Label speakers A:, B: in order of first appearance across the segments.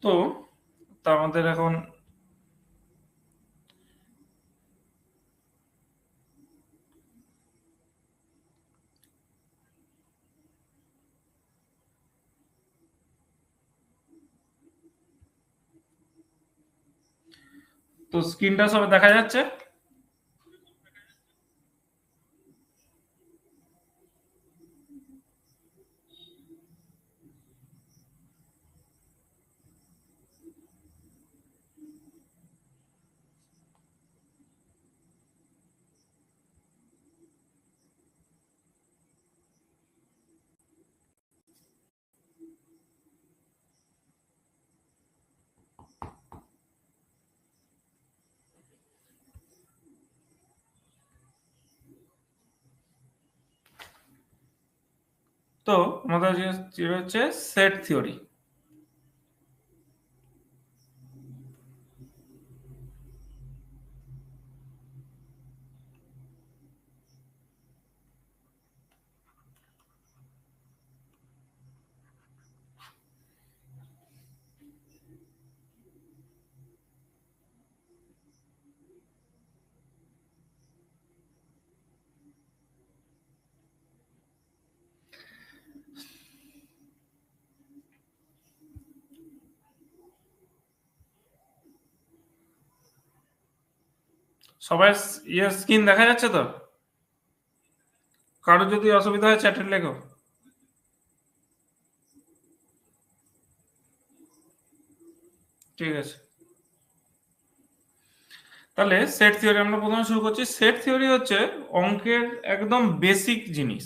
A: তো আমাদের এখন তো স্ক্রিনটা সব দেখা যাচ্ছে। তো আমাদের যে হচ্ছে সেট থিওরি। সবাই স্ক্রিন দেখা যাচ্ছে তো? কারো যদি অসুবিধা হয় চ্যাটে লেখো। ঠিক আছে, তাহলে সেট থিওরি আমরা প্রথমে শুরু করছি। সেট থিওরি হচ্ছে অঙ্কের একদম বেসিক জিনিস,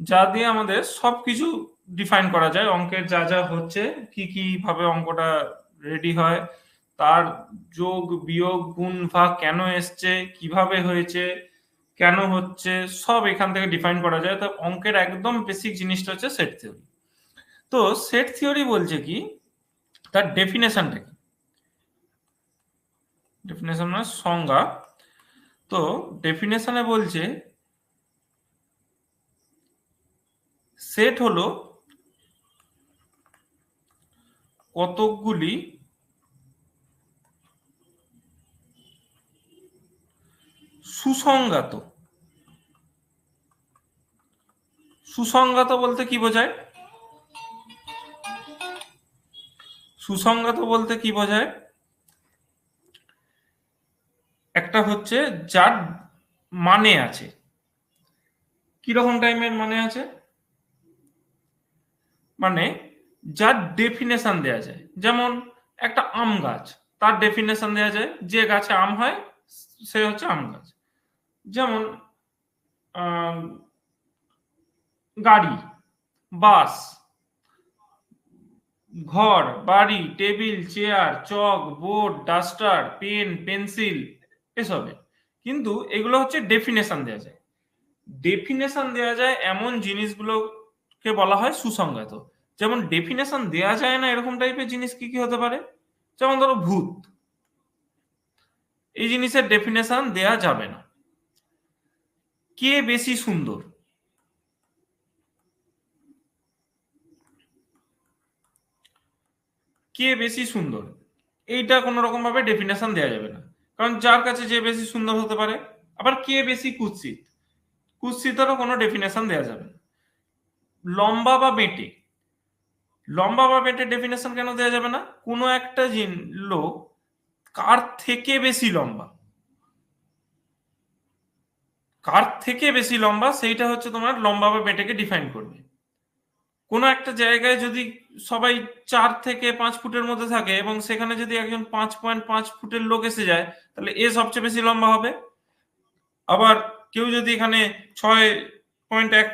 A: যা দিয়ে আমাদের সবকিছু ডিফাইন করা যায়। অঙ্কের যা যা হচ্ছে, কি কি ভাবে অঙ্কটা রেডি হয়, তার যোগ বিয়োগ গুণ ভাগ কেন এসছে, কিভাবে হয়েছে, কেন হচ্ছে, সব এখান থেকে ডিফাইন করা যায়। তো অঙ্কের একদম বেসিক জিনিসটা হচ্ছে সেট থিওরি। তো সেট থিওরি বলছে কি, তার ডেফিনেশনটা কি? ডেফিনেশন মানে সংজ্ঞা। তো ডেফিনেশনে বলছে সেট হলো কতকগুলি সুসংজ্ঞাত। সুসংজ্ঞাত বলতে কি বোঝায়? সুসংজ্ঞাত বলতে কি বোঝায়? একটা হচ্ছে যার মানে আছে। কিরকম টাইমের মানে আছে? মানে যার ডেফিনেশন দেয়া যায়। যেমন একটা আম গাছ, তার ডেফিনেশন দেয়া যায়, যে গাছে আম হয় সে হচ্ছে আম গাছ। যেমন আহ, গাড়ি, বাস, ঘর, বাড়ি, টেবিল, চেয়ার, চক, বোর্ড, ডাস্টার, পেন, পেন্সিল, এসবে। কিন্তু এগুলো হচ্ছে ডেফিনেশন দেওয়া যায়। ডেফিনেশন দেওয়া যায় এমন জিনিসগুলোকে বলা হয় সুসংজ্ঞাত। যেমন ডেফিনেশন দেওয়া যায় না এরকম টাইপের জিনিস কি কি হতে পারে? যেমন ধরো ভূত, এই জিনিসের ডেফিনেশন দেয়া যাবে না। কে বেশি সুন্দর, কে বেশি সুন্দর, এইটা কোনো রকম ভাবে ডেফিনেশন দেওয়া যাবে না। কারণ যার কাছে যে বেশি সুন্দর হতে পারে। আবার কে বেশি কুৎসিত, কুৎসিতেরও কোনো ডেফিনেশন দেওয়া যাবে না। লম্বা বা বেঁটে, লম্বা বা বেঁটে ডেফিনেশন কেন দেওয়া যাবে না? কোনো একটা লোক কার থেকে বেশি লম্বা, কার থেকে বেশি লম্বা সেইটা হচ্ছে তোমার লম্বা বা বেঁটেকে ডিফাইন করবে। কোনো একটা জায়গায় যদি সবাই 4 থেকে 5 ফুটের মধ্যে থাকে এবং সেখানে যদি একজন 5.5 ফুটের লোক এসে যায়, তাহলে এ সবচেয়ে বেশি লম্বা হবে। আবার কেউ যদি এখানে 6.1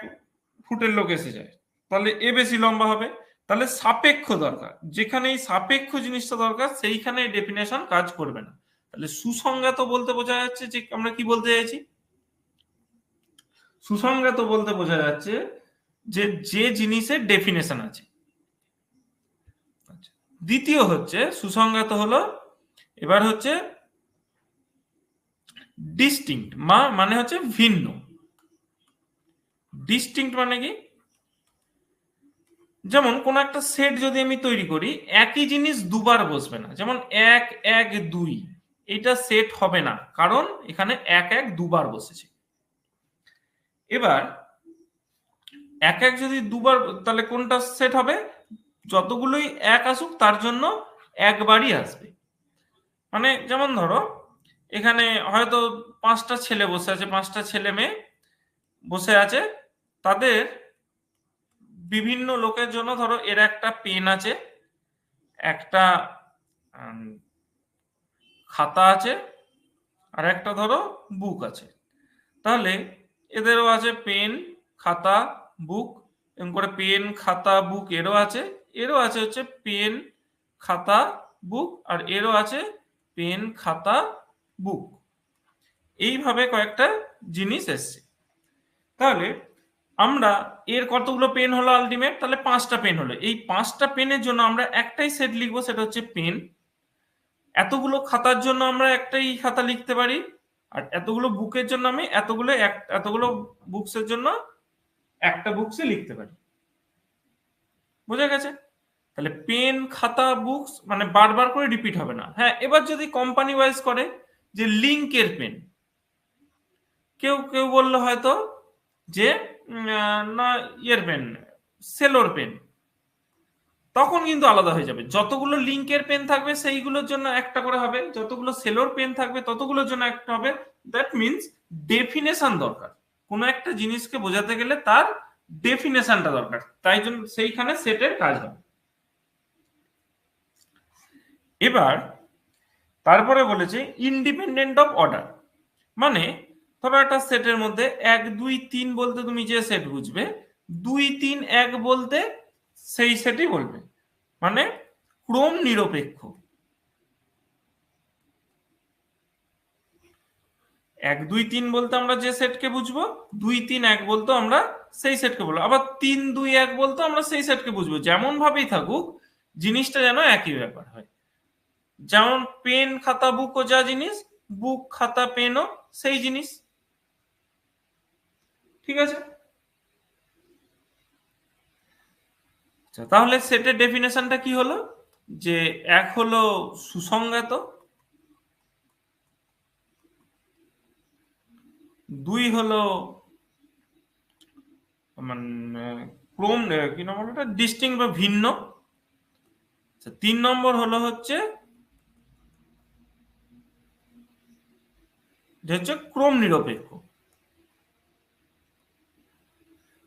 A: ফুটের লোক এসে যায়, তাহলে এ বেশি লম্বা হবে। তাহলে সাপেক্ষ দরকার, যেখানে এই সাপেক্ষ জিনিসটা দরকার সেইখানে ডেফিনেশন কাজ করবে না। তাহলে সুসংজ্ঞাত বলতে বোঝা যাচ্ছে যে আমরা কি বলতে চাইছি। সুসংজ্ঞাত বলতে বোঝা যাচ্ছে যে যে জিনিসের ডেফিনেশন আছে। আচ্ছা, দ্বিতীয় হচ্ছে সুসংজ্ঞাত হলো, এবার হচ্ছে ডিস্টিংক্ট, মানে হচ্ছে ভিন্ন। ডিস্টিংক্ট মানে কি? যেমন কোন একটা সেট যদি আমি তৈরি করি, একই জিনিস দুবার বসবে না। যেমন ১ ১ ২ এটা সেট হবে না, কারণ এখানে ১ ১ দুবার বসেছে। এবার ১ ১ যদি দুবার, তাহলে কোনটা সেট হবে? যতগুলোই ১ আসুক তার জন্য একবারই আসবে। মানে যেমন ধরো এখানে হয়তো ৫টা ছেলে বসে আছে, ৫টা ছেলে মেয়ে বসে আছে, তাদের বিভিন্ন লোকের জন্য ধরো এর একটা পেন আছে, একটা খাতা আছে, আর একটা ধরো বুক আছে। তাহলে এদেরও আছে পেন, খাতা, বুক, এরকম করে পেন, খাতা, বুক এরও আছে, এরও আছে হচ্ছে পেন, খাতা, বুক, আর এরও আছে পেন, খাতা, বুক। এইভাবে কয়েকটা জিনিস এসছে। তাহলে আমরা এর কতগুলো পেন হলো আলটিমেট? তাহলে 5টা পেন হলো। এই 5টা পেনের জন্য আমরা একটাই সেট লিখবো, সেটা হচ্ছে পেন। এতগুলো খাতার জন্য আমরা একটাই খাতা লিখতে পারি, আর এতগুলো বুকের জন্য আমি এতগুলো বুকসের জন্য একটা বুকসে লিখতে পারি। বোঝা গেছে? তাহলে পেন, খাতা, বুকস মানে বারবার করে রিপিট হবে না। হ্যাঁ, এবার যদি কোম্পানি ওয়াইজ করে যে লিঙ্কের পেন, কেউ কেউ বললো হয়তো যে না ইয়ের পেন, সেলোর পেন, তখন কিন্তু আলাদা হয়ে যাবে। যতগুলো লিঙ্কের পেন থাকবে সেইগুলোর জন্য একটা করে হবে, যতগুলো সেলোর পেন থাকবে ততগুলোর জন্য একটা হবে। দ্যাট মিনস ডেফিনেশন দরকার। কোনো একটা জিনিসকে বোঝাতে গেলে তার ডেফিনেশনটা দরকার, তাই জন্য সেইখানে সেটের কাজ হবে। এবার তারপরে বলেছে ইন্ডিপেন্ডেন্ট অফ অর্ডার, মানে ধরো একটা সেটের মধ্যে ১ ২ ৩ বলতে তুমি যে সেট বুঝবে, ২ ৩ ১ বলতে সেই সেটই বলবে, মানে ক্রম নিরপেক্ষ। ১ ২ ৩ বলতে আমরা যে সেটকে বুঝবো, ২ ৩ ১ বলতো আমরা সেই সেটকে বলবো, আবার ৩ ২ ১ বলতো আমরা সেই সেটকে বুঝবো। যেমন ভাবেই থাকুক, জিনিসটা যেন একই ব্যাপার হয়। যেমন পেন, খাতা, বুকও যা জিনিস, বুক, খাতা, পেনও সেই জিনিস। ঠিক আছে? আচ্ছা, তাহলে সেটের ডেফিনেশনটা কি হলো? যে এক হলো সুসংজ্ঞাত, ২ হলো মানে ক্রম, কি নাম হলো এটা, ডিস্টিংক্ট বা ভিন্ন। ৩ নম্বর হলো হচ্ছে ক্রম নিরপেক্ষ।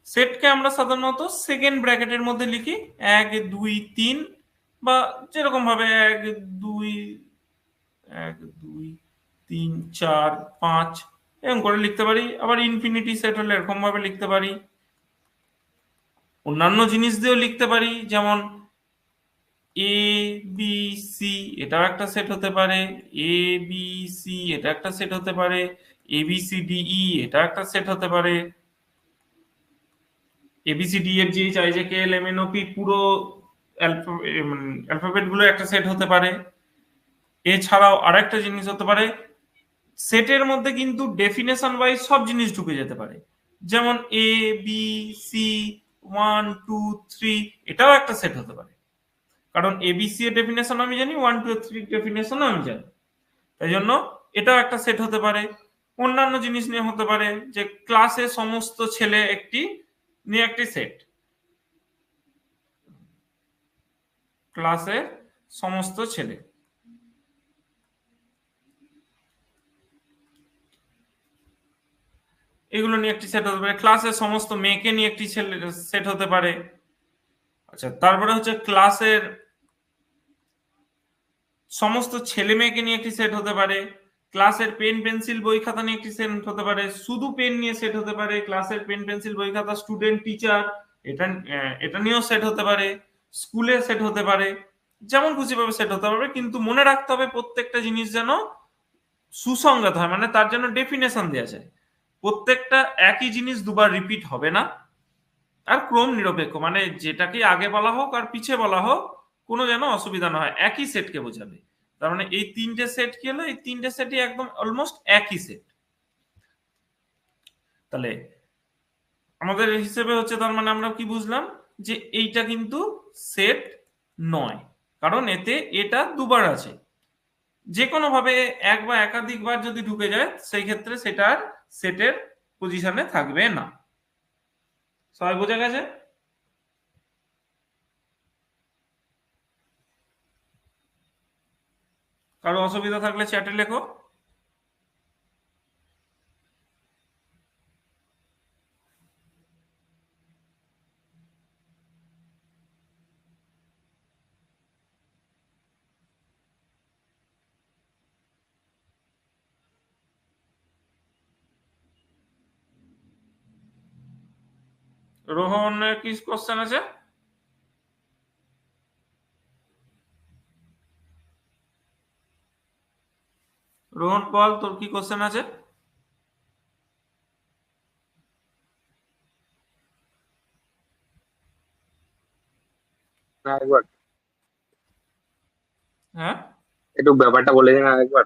A: সেটকে আমরা সাধারণত সেকেন্ড ব্র্যাকেটের মধ্যে লিখি, ১ ২ ৩, বা যেরকম ভাবে ১ ২ ১ ২ ৩ ৪ ৫ এরকম করে লিখতে পারি। আবার ইনফিনিটি সেট হলে এরকম ভাবে লিখতে পারি। অন্যান্য জিনিস দিয়েও লিখতে পারি, যেমন এ বি সি এটাও একটা সেট হতে পারে, এ বি সি এটা একটা সেট হতে পারে, A B C D E এটা একটা সেট হতে পারে, এবিসিডি এর G H I J K L M N O P পুরো অ্যালফাবেট গুলো একটা সেট হতে পারে। এছাড়াও আরেকটা জিনিস হতে পারে, সেটের মধ্যে কিন্তু ডেফিনেশন ওয়াইজ সব জিনিস ঢুকে যেতে পারে। যেমন এ বি সি 1 2 3 এটাও একটা সেট হতে পারে, কারণ এবিসি এর ডেফিনেশন আমি জানি, 1 2 3 ডেফিনেশন আমি জানি, তাই জন্য এটাও একটা সেট হতে পারে। অন্যান্য জিনিস নিয়ে হতে পারে যে ক্লাসে সমস্ত ছেলে একটি নিয়ে একটি সেট, ক্লাসের সমস্ত ছেলে, এগুলো নিয়ে একটি সেট হতে পারে। ক্লাসের সমস্ত মেয়েকে নিয়ে একটি ছেলে সেট হতে পারে। আচ্ছা, তারপরে হচ্ছে ক্লাসের সমস্ত ছেলে মেয়েকে নিয়ে একটি সেট হতে পারে। ক্লাসের পেন পেন্সিল বই খাতা নিয়ে একটি সেট হতে পারে। শুধু পেন নিয়ে সেট হতে পারে। ক্লাসের পেন পেন্সিল বই খাতা স্টুডেন্ট টিচার এটা এটা নিয়েও সেট হতে পারে। স্কুলে সেট হতে পারে। যেমন খুশি ভাবে সেট হতে পারবে, কিন্তু মনে রাখতে হবে প্রত্যেকটা জিনিস যেন সুসংগত হয়, মানে তার জন্য ডেফিনেশন দেওয়া যায়। প্রত্যেকটা একই জিনিস দুবার রিপিট হবে না। আর ক্রম নিরপেক্ষ, মানে যেটাকে আগে বলা হোক আর পিছে বলা হোক, কোনো যেন অসুবিধা না হয়, একই সেটকে বোঝাবে। তার মানে এই তিনটে সেট কি হলো? এই তিনটে সেটই একদম অলমোস্ট একই সেট। তাহলে আমাদের হিসেবে হচ্ছে, তার মানে আমরা কি বুঝলাম? যে এইটা কিন্তু সেট নয়, কারণ এতে এটা দুবার আছে। যে কোনো ভাবে এক বা একাধিকবার যদি ঢুকে যায় সেই ক্ষেত্রে সেটা আর সেটের পজিশনে থাকবে না। সবাই বোঝা গেছে? কারো অসুবিধা থাকলে চ্যাটে লেখো। রোহনের কি কোশ্চেন আছে? রোহন বল, তোর কি কোশ্চেন আছে?
B: একবার
A: হ্যাঁ,
B: একটু ব্যাপারটা বলে দিন একবার,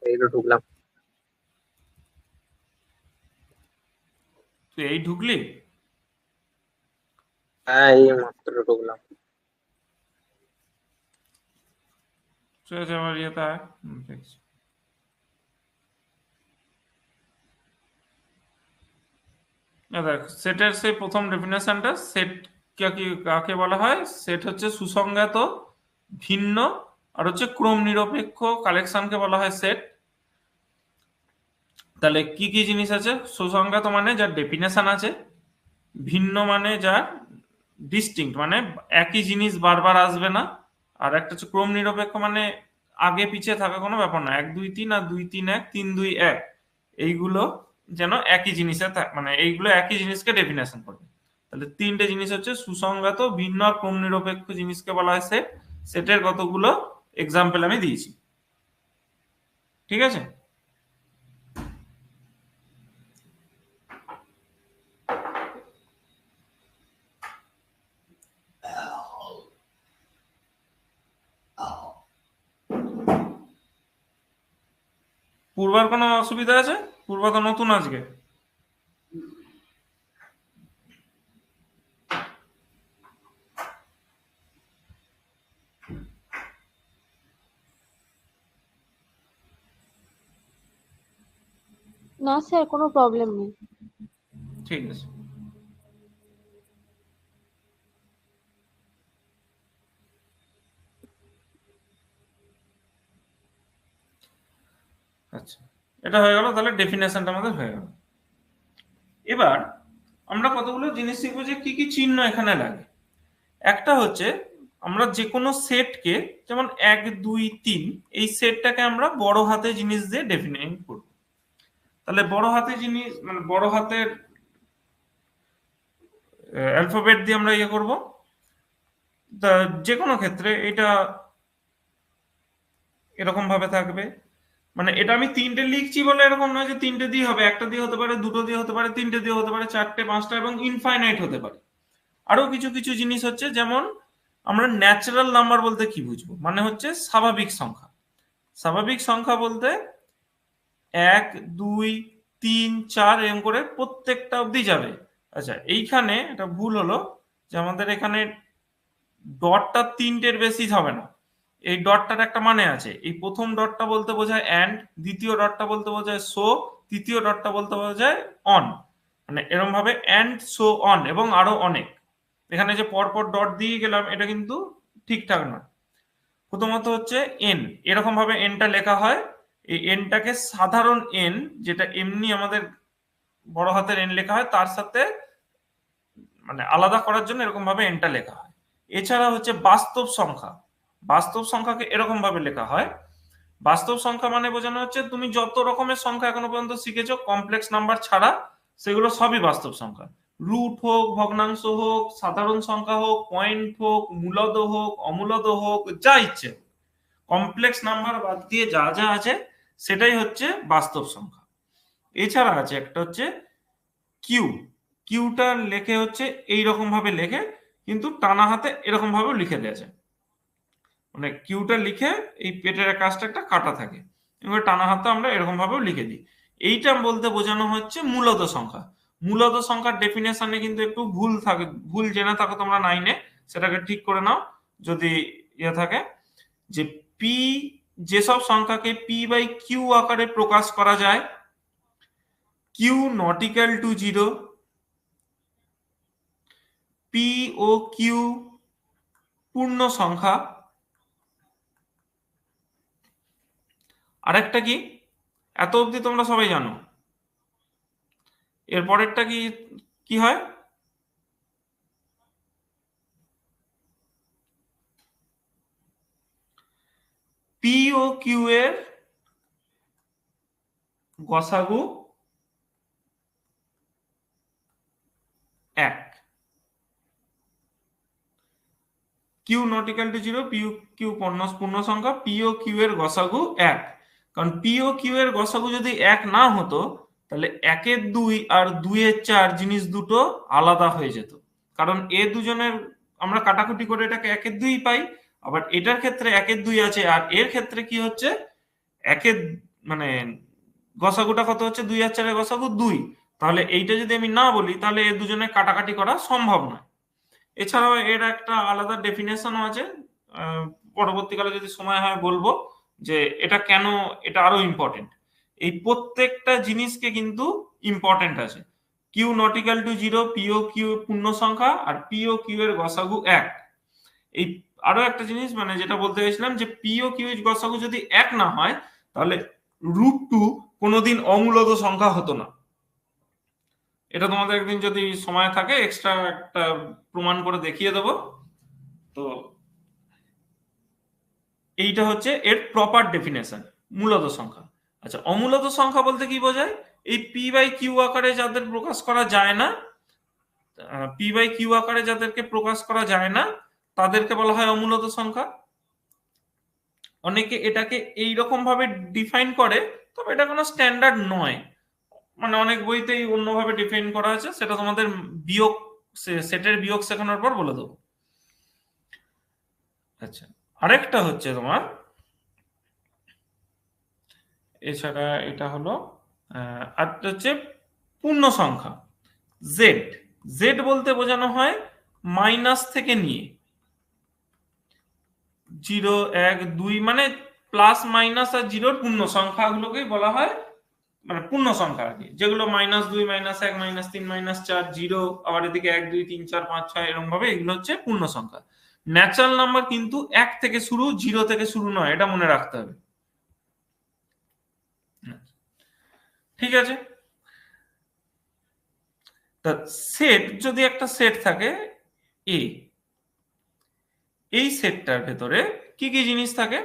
B: এই তো ঢুকলাম।
A: তুই এই ঢুকলি?
B: হ্যাঁ, এই মাত্র ঢুকলাম।
A: ঠিক আছে, আমার ইয়েতে আয়। দেখছি। দেখ, সেটের সেই প্রথম ডেফিনেশনটা, সেট কাকে বলা হয়? সেট হচ্ছে সুসংজ্ঞাত, ভিন্ন আর হচ্ছে ক্রম নিরপেক্ষ কালেকশনকে বলা হয় সেট। তাহলে কি কি জিনিস আছে? সুসংজ্ঞাত মানে যার ডেফিনেশন আছে, ভিন্ন মানে যার ডিস্টিংক্ট, মানে একই জিনিস বারবার আসবে না, আর একটা হচ্ছে ক্রম নিরপেক্ষ মানে আগে পিছিয়ে থাকা কোনো ব্যাপার না, 1 2 3 আর 2 3 1 3 2 1 এইগুলো যেন একই জিনিসে মানে এইগুলো একই জিনিসকে ডেফিনেশন করবে। তাহলে তিনটে জিনিস হচ্ছে সুসংজ্ঞাত, ভিন্ন আর ক্রম নিরপেক্ষ জিনিসকে বলা হয় সেট। সেটের কতগুলো এক্সাম্পল আমি দিয়েছি, ঠিক আছে? পূর্বার কোনো অসুবিধা আছে? পূর্বা তো নতুন আজকে।
C: না স্যার, কোনো প্রবলেম নেই।
A: ঠিক আছে। আচ্ছা, এটা হয়ে গেল, তাহলে ডেফিনেশনটা আমাদের হয়ে গেল। এবার আমরা কতগুলো জিনিস শিখবো যে কি কি চিহ্ন এখানে লাগে। একটা হচ্ছে, আমরা যে কোনো সেটকে, যেমন 1 2 3, এই সেটটাকে আমরা বড় হাতে জিনিস দিয়ে ডেফিনেট করব। তাহলে বড় হাতে জিনিস মানে বড় হাতের অ্যালফাবেট দিয়ে আমরা ইয়ে করব। তা যে কোনো ক্ষেত্রে এটা এরকম ভাবে থাকবে, মানে এটা আমি তিনটে লিখছি বলে এরকম নয় যে তিনটে দিয়ে হবে, একটা দিয়ে হতে পারে, দুটো দিয়ে হতে পারে, তিনটে দিয়ে হতে পারে, চারটে, পাঁচটা এবং ইনফাইনাইট হতে পারে। আরো কিছু কিছু জিনিস হচ্ছে, যেমন আমরা ন্যাচারাল নাম্বার বলতে কি বুঝবো, মানে হচ্ছে স্বাভাবিক সংখ্যা। স্বাভাবিক সংখ্যা বলতে 1 2 3 4 এরকম করে প্রত্যেকটা অবধি যাবে। আচ্ছা, এইখানে একটা ভুল হলো যে আমাদের এখানে ডটটা তিনটের বেশি হবে না। এই ডটটার একটা মানে আছে, এই প্রথম ডটটা বলতে বোঝায় অ্যান্ড, দ্বিতীয় ডটটা বলতে বোঝায় সো, তৃতীয় ডটটা বলতে বোঝায় অন। মানে এরকম ভাবে অ্যান্ড, সো, অন এবং আরো অনেক। এখানে যে পরপর ডট দিয়ে গেলাম এটা কিন্তু ঠিকঠাক নয়। প্রথমত হচ্ছে এন, এরকম ভাবে এনটা লেখা হয়। এই এনটাকে সাধারণ এন, যেটা এমনি আমাদের বড় হাতের এন লেখা হয়, তার সাথে মানে আলাদা করার জন্য এরকম ভাবে এনটা লেখা হয়। এছাড়া হচ্ছে বাস্তব সংখ্যা। বাস্তব সংখ্যাকে এরকম ভাবে লেখা হয়। বাস্তব সংখ্যা মানে বোঝানো হচ্ছে তুমি যত রকমের সংখ্যা এখনো পর্যন্ত শিখেছো কমপ্লেক্স নাম্বার ছাড়া, সেগুলো সবই বাস্তব সংখ্যা। রুট হোক, ভগ্নাংশ হোক, সাধারণ সংখ্যা হোক, পয়েন্ট হোক, মূলদ হোক, অমূলদ হোক, যা ইচ্ছে, কমপ্লেক্স নাম্বার বাদ দিয়ে যা যা আছে সেটাই হচ্ছে বাস্তব সংখ্যা। এছাড়া আছে একটা হচ্ছে কিউ। কিউটা লেখে হচ্ছে এই রকম ভাবে লেখে, কিন্তু টানা হাতে এরকম ভাবে লিখে দিয়েছে, মানে কিউটা লিখে এই পেটের কাজটা একটা কাটা থাকে, এবার টানা হাতে আমরা এরকম ভাবেও লিখে দিই। এইটা বলতে বোঝানো হচ্ছে মূলত সংখ্যা। মূলত সংখ্যার ডেফিনেশনে কিন্তু একটু ভুল জেনে থাকো তোমরা 9 এ, সেটাকে ঠিক করে নাও যদি ইয়ে থাকে। যে পি, যেসব সংখ্যাকে পি বাই কিউ আকারে প্রকাশ করা যায়, q not equal to 0, p ও কিউ পূর্ণ সংখ্যা। আরেকটা কি, এত অবধি তোমরা সবাই জানো। এরপরেরটা কি কি হয়, পি ও কিউ এর গসাগু 1, q not equal to 0, p ও কিউ পূর্ণ সংখ্যা, পি ও কিউ এর গসাগু 1। কারণ পি ও কিউ এর গসাগু যদি 1 না হতো তাহলে 1 এর 2 আর 2 এর 4 জিনিস দুটো আলাদা হয়ে যেত। কারণ এ দুজনের আমরা কাটাকুটি করে এটাকে 1 এর 2 পাই, আবার এটার ক্ষেত্রে 1 এর 2 আছে, আর এর ক্ষেত্রে কি হচ্ছে 1 এর মানে গসাগুটা কত হচ্ছে, 2 আর 4 এর গসাগু 2। তাহলে এইটা যদি আমি না বলি তাহলে এ দুজনের কাটাকাটি করা সম্ভব নয়। এছাড়াও এর একটা আলাদা ডেফিনেশনও আছে, পরবর্তীকালে যদি সময় হয় বলবো যে এটা কেন এটা আরো ইম্পর্টেন্ট। এই প্রত্যেকটা জিনিসকে কিন্তু ইম্পর্টেন্ট আছে। Q not equal to 0, p ও কিউ পূর্ণ সংখ্যা, আর পি ও কিউ এর গসাগু 1। এই আরো একটা জিনিস মানে যেটা বলতে গেছিলাম, যে পি ও কিউ এর গসাগু যদি 1 না হয় তাহলে √2 কোনোদিন অমূলত সংখ্যা হতো না। এটা তোমাদের একদিন যদি সময় থাকে এক্সট্রা একটা প্রমাণ করে দেখিয়ে দেবো। তো এইটা হচ্ছে এর প্রপার ডেফিনেশন, মূলত সংখ্যা। আচ্ছা, অমূলত সংখ্যা বলতে কি বোঝায়, এই পি বাই কিউ আকারে যাদের প্রকাশ করা যায় না, পি বাই কিউ আকারে যাদেরকে প্রকাশ করা যায় না তাদেরকে বলা হয় অমূলত সংখ্যা। অনেকে এটাকে এইরকম ভাবে ডিফাইন করে, তবে এটা কোনো স্ট্যান্ডার্ড নয়, মানে অনেক বইতেই অন্যভাবে ডিফাইন করা আছে, সেটা তোমাদের বিয়োগ সেটের বিয়োগ শেখানোর পর বলে দেবো। আচ্ছা, আরেকটা হচ্ছে তোমার, এছাড়া এটা হলো আর হচ্ছে পূর্ণ সংখ্যা। জেড, জেড বলতে বোঝানো হয় মাইনাস থেকে নিয়ে 0, 1, 2 মানে প্লাস মাইনাস আর জিরোর পূর্ণ সংখ্যাগুলোকেই বলা হয় মানে পূর্ণ সংখ্যা আর কি, যেগুলো -2, -1, -3, -4, 0, আবার এদিকে 1, 2, 3, 4, 5, 6 এরকম ভাবে এগুলো হচ্ছে পূর্ণ সংখ্যা। ন্যাচারাল নাম্বার কিন্তু 1 থেকে শুরু, 0 থেকে শুরু নয়, এটা মনে রাখতে হবে। ঠিক আছে, তা সেট, যদি একটা সেট থাকে এ, এই সেটটার ভেতরে কি কি জিনিস থাকে,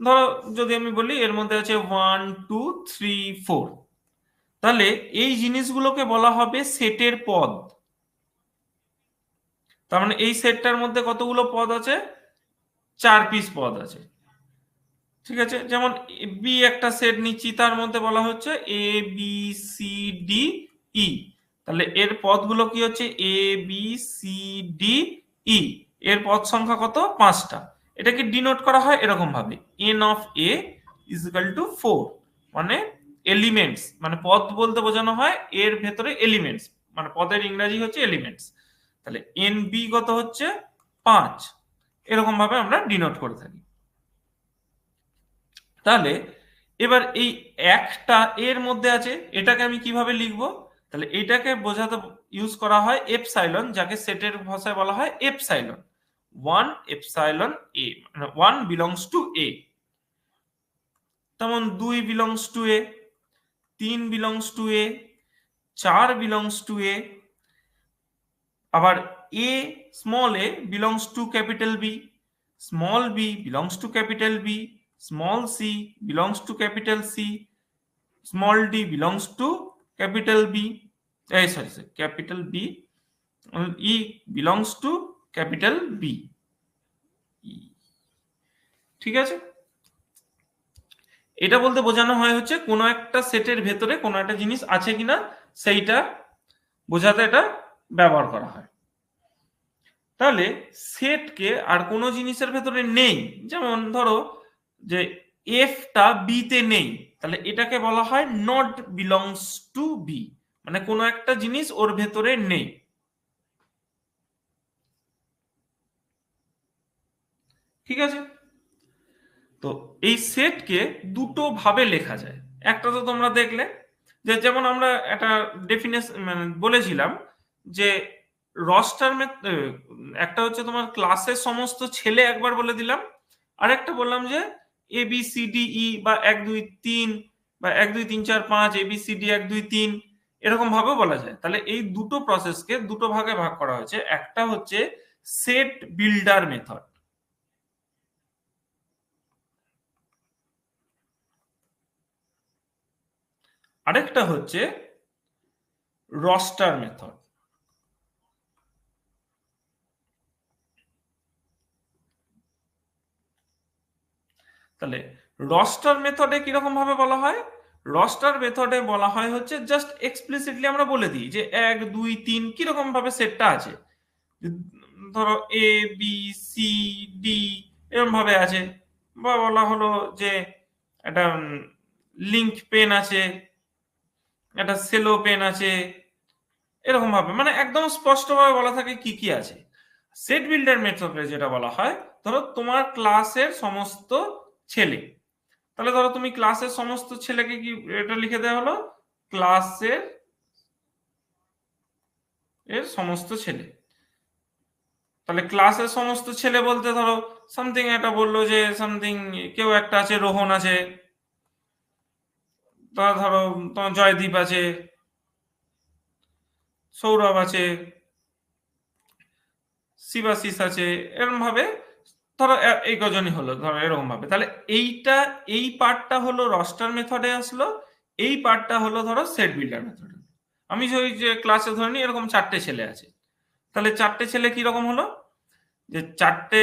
A: ধরো যদি আমি বলি এর মধ্যে আছে 1, 2, 3, 4, তাহলে এই জিনিসগুলোকে বলা হবে সেটের পদ। তার মানে এই সেটটার মধ্যে কতগুলো পদ আছে, 4 পিস পদ আছে। ঠিক আছে, যেমন বি একটা সেট নিচ্ছি, তার মধ্যে বলা হচ্ছে এ বি সি ডি ই, তাহলে এর পদগুলো কি হচ্ছে এ বি সি ডি ই, এর পদ সংখ্যা কত, 5টা। এটাকে ডিনোট করা হয় এরকম ভাবে, N of A is equal to 4, মানে এলিমেন্টস, মানে পদ বলতে বোঝানো হয় এর ভেতরে এলিমেন্টস, মানে পদের ইংরেজি হচ্ছে এলিমেন্টস। তাহলে এন বি কত হচ্ছে 5, এরকম ভাবে আমরা ডিনোট করে থাকি। তাহলে এবার এই একটা এর মধ্যে আছে, এটাকে আমি কিভাবে লিখবো, তাহলে এটাকে বোঝাতে ইউজ করা হয় এপসাইলন, যাকে সেটের ভাষায় বলা হয় এপসাইলন। 1 এপসাইলন এ, মানে 1 বিলংস টু এ, তেমন 2 belongs to A, 3 belongs to A, 4 belongs to A, আবার a small a belongs to capital B, small b belongs to capital B, small c belongs to capital C, small d belongs to capital B, capital B, E belongs to capital B. ঠিক আছে, এটা বলতে বোঝানো হয় হচ্ছে কোনো একটা সেটের ভেতরে কোনো একটা জিনিস আছে কিনা সেইটা বোঝাতে এটা ব্যবহার করা হয়। তাহলে সেটকে আর কোনো জিনিসের ভেতরে নেই, যেমন ধরো যে এফ টা বি তে নেই, তাহলে এটাকে বলা হয় নট বিলংস টু বি, মানে কোনো একটা জিনিস ওর ভেতরে নেই। ঠিক আছে, তো এই সেটকে দুটো ভাবে লেখা যায়। একটা তো তোমরা দেখলে যে যেমন আমরা একটা ডেফিনেশন মানে বলেছিলাম যে রস্টার একটা হচ্ছে তোমার ক্লাসের সমস্ত ছেলে একবার বলে দিলাম, আরেকটা বললাম যে এ বি সি ডি ই বা 1 2 3 বা 1 2 3 4 5 এ বি সি ডি 1 2 3 এরকম ভাবে বলা যায়। তাহলে এই দুটো প্রসেসকে দুটো ভাগে ভাগ করা হয়েছে। একটা হচ্ছে সেট বিল্ডার মেথড, আরেকটা হচ্ছে রস্টার মেথড। তাহলে রস্টার মেথডে কিরকম ভাবে বলা হয়? রস্টার মেথডে বলা হয় হচ্ছে জাস্ট এক্সপ্লিসিটলি আমরা বলে দিই যে 1 2 3 কিরকম ভাবে সেটটা আছে। ধরো এ বি সি ডি এরকম ভাবে আছে, বা বলা হলো যে একটা লিঙ্ক পেন আছে, একটা সেলো পেন আছে, এরকম ভাবে মানে একদম স্পষ্টভাবে বলা থাকে কি কি আছে। সেট বিল্ডার মেথডে যেটা বলা হয়, ধরো তোমার ক্লাসের সমস্ত ছেলে, তাহলে ধরো তুমি ক্লাসের সমস্ত ছেলেকে কি এটা লিখে দেওয়া হলো ক্লাসের সমস্ত ছেলে। তাহলে ক্লাসের সমস্ত ছেলে বলতে ধরো সামথিং একটা বললো যে সামথিং কেউ একটা আছে, রোহন আছে, ধরো তোমার জয়দীপ আছে, সৌরভ আছে, শিবাশিস আছে, এরকম ভাবে ধরো এই কজনই হলো ধরো এরকম ভাবে। তাহলে এই পার্টটা হলো রস্টার মেথডে আসলো, এই পার্টটা হলো ধরো সেট বিল্ডার মেথডে। আমি ওই যে ক্লাসে ধরে নিই এরকম 4টে ছেলে আছে, তাহলে 4টে ছেলে কি রকম হলো, যে 4টে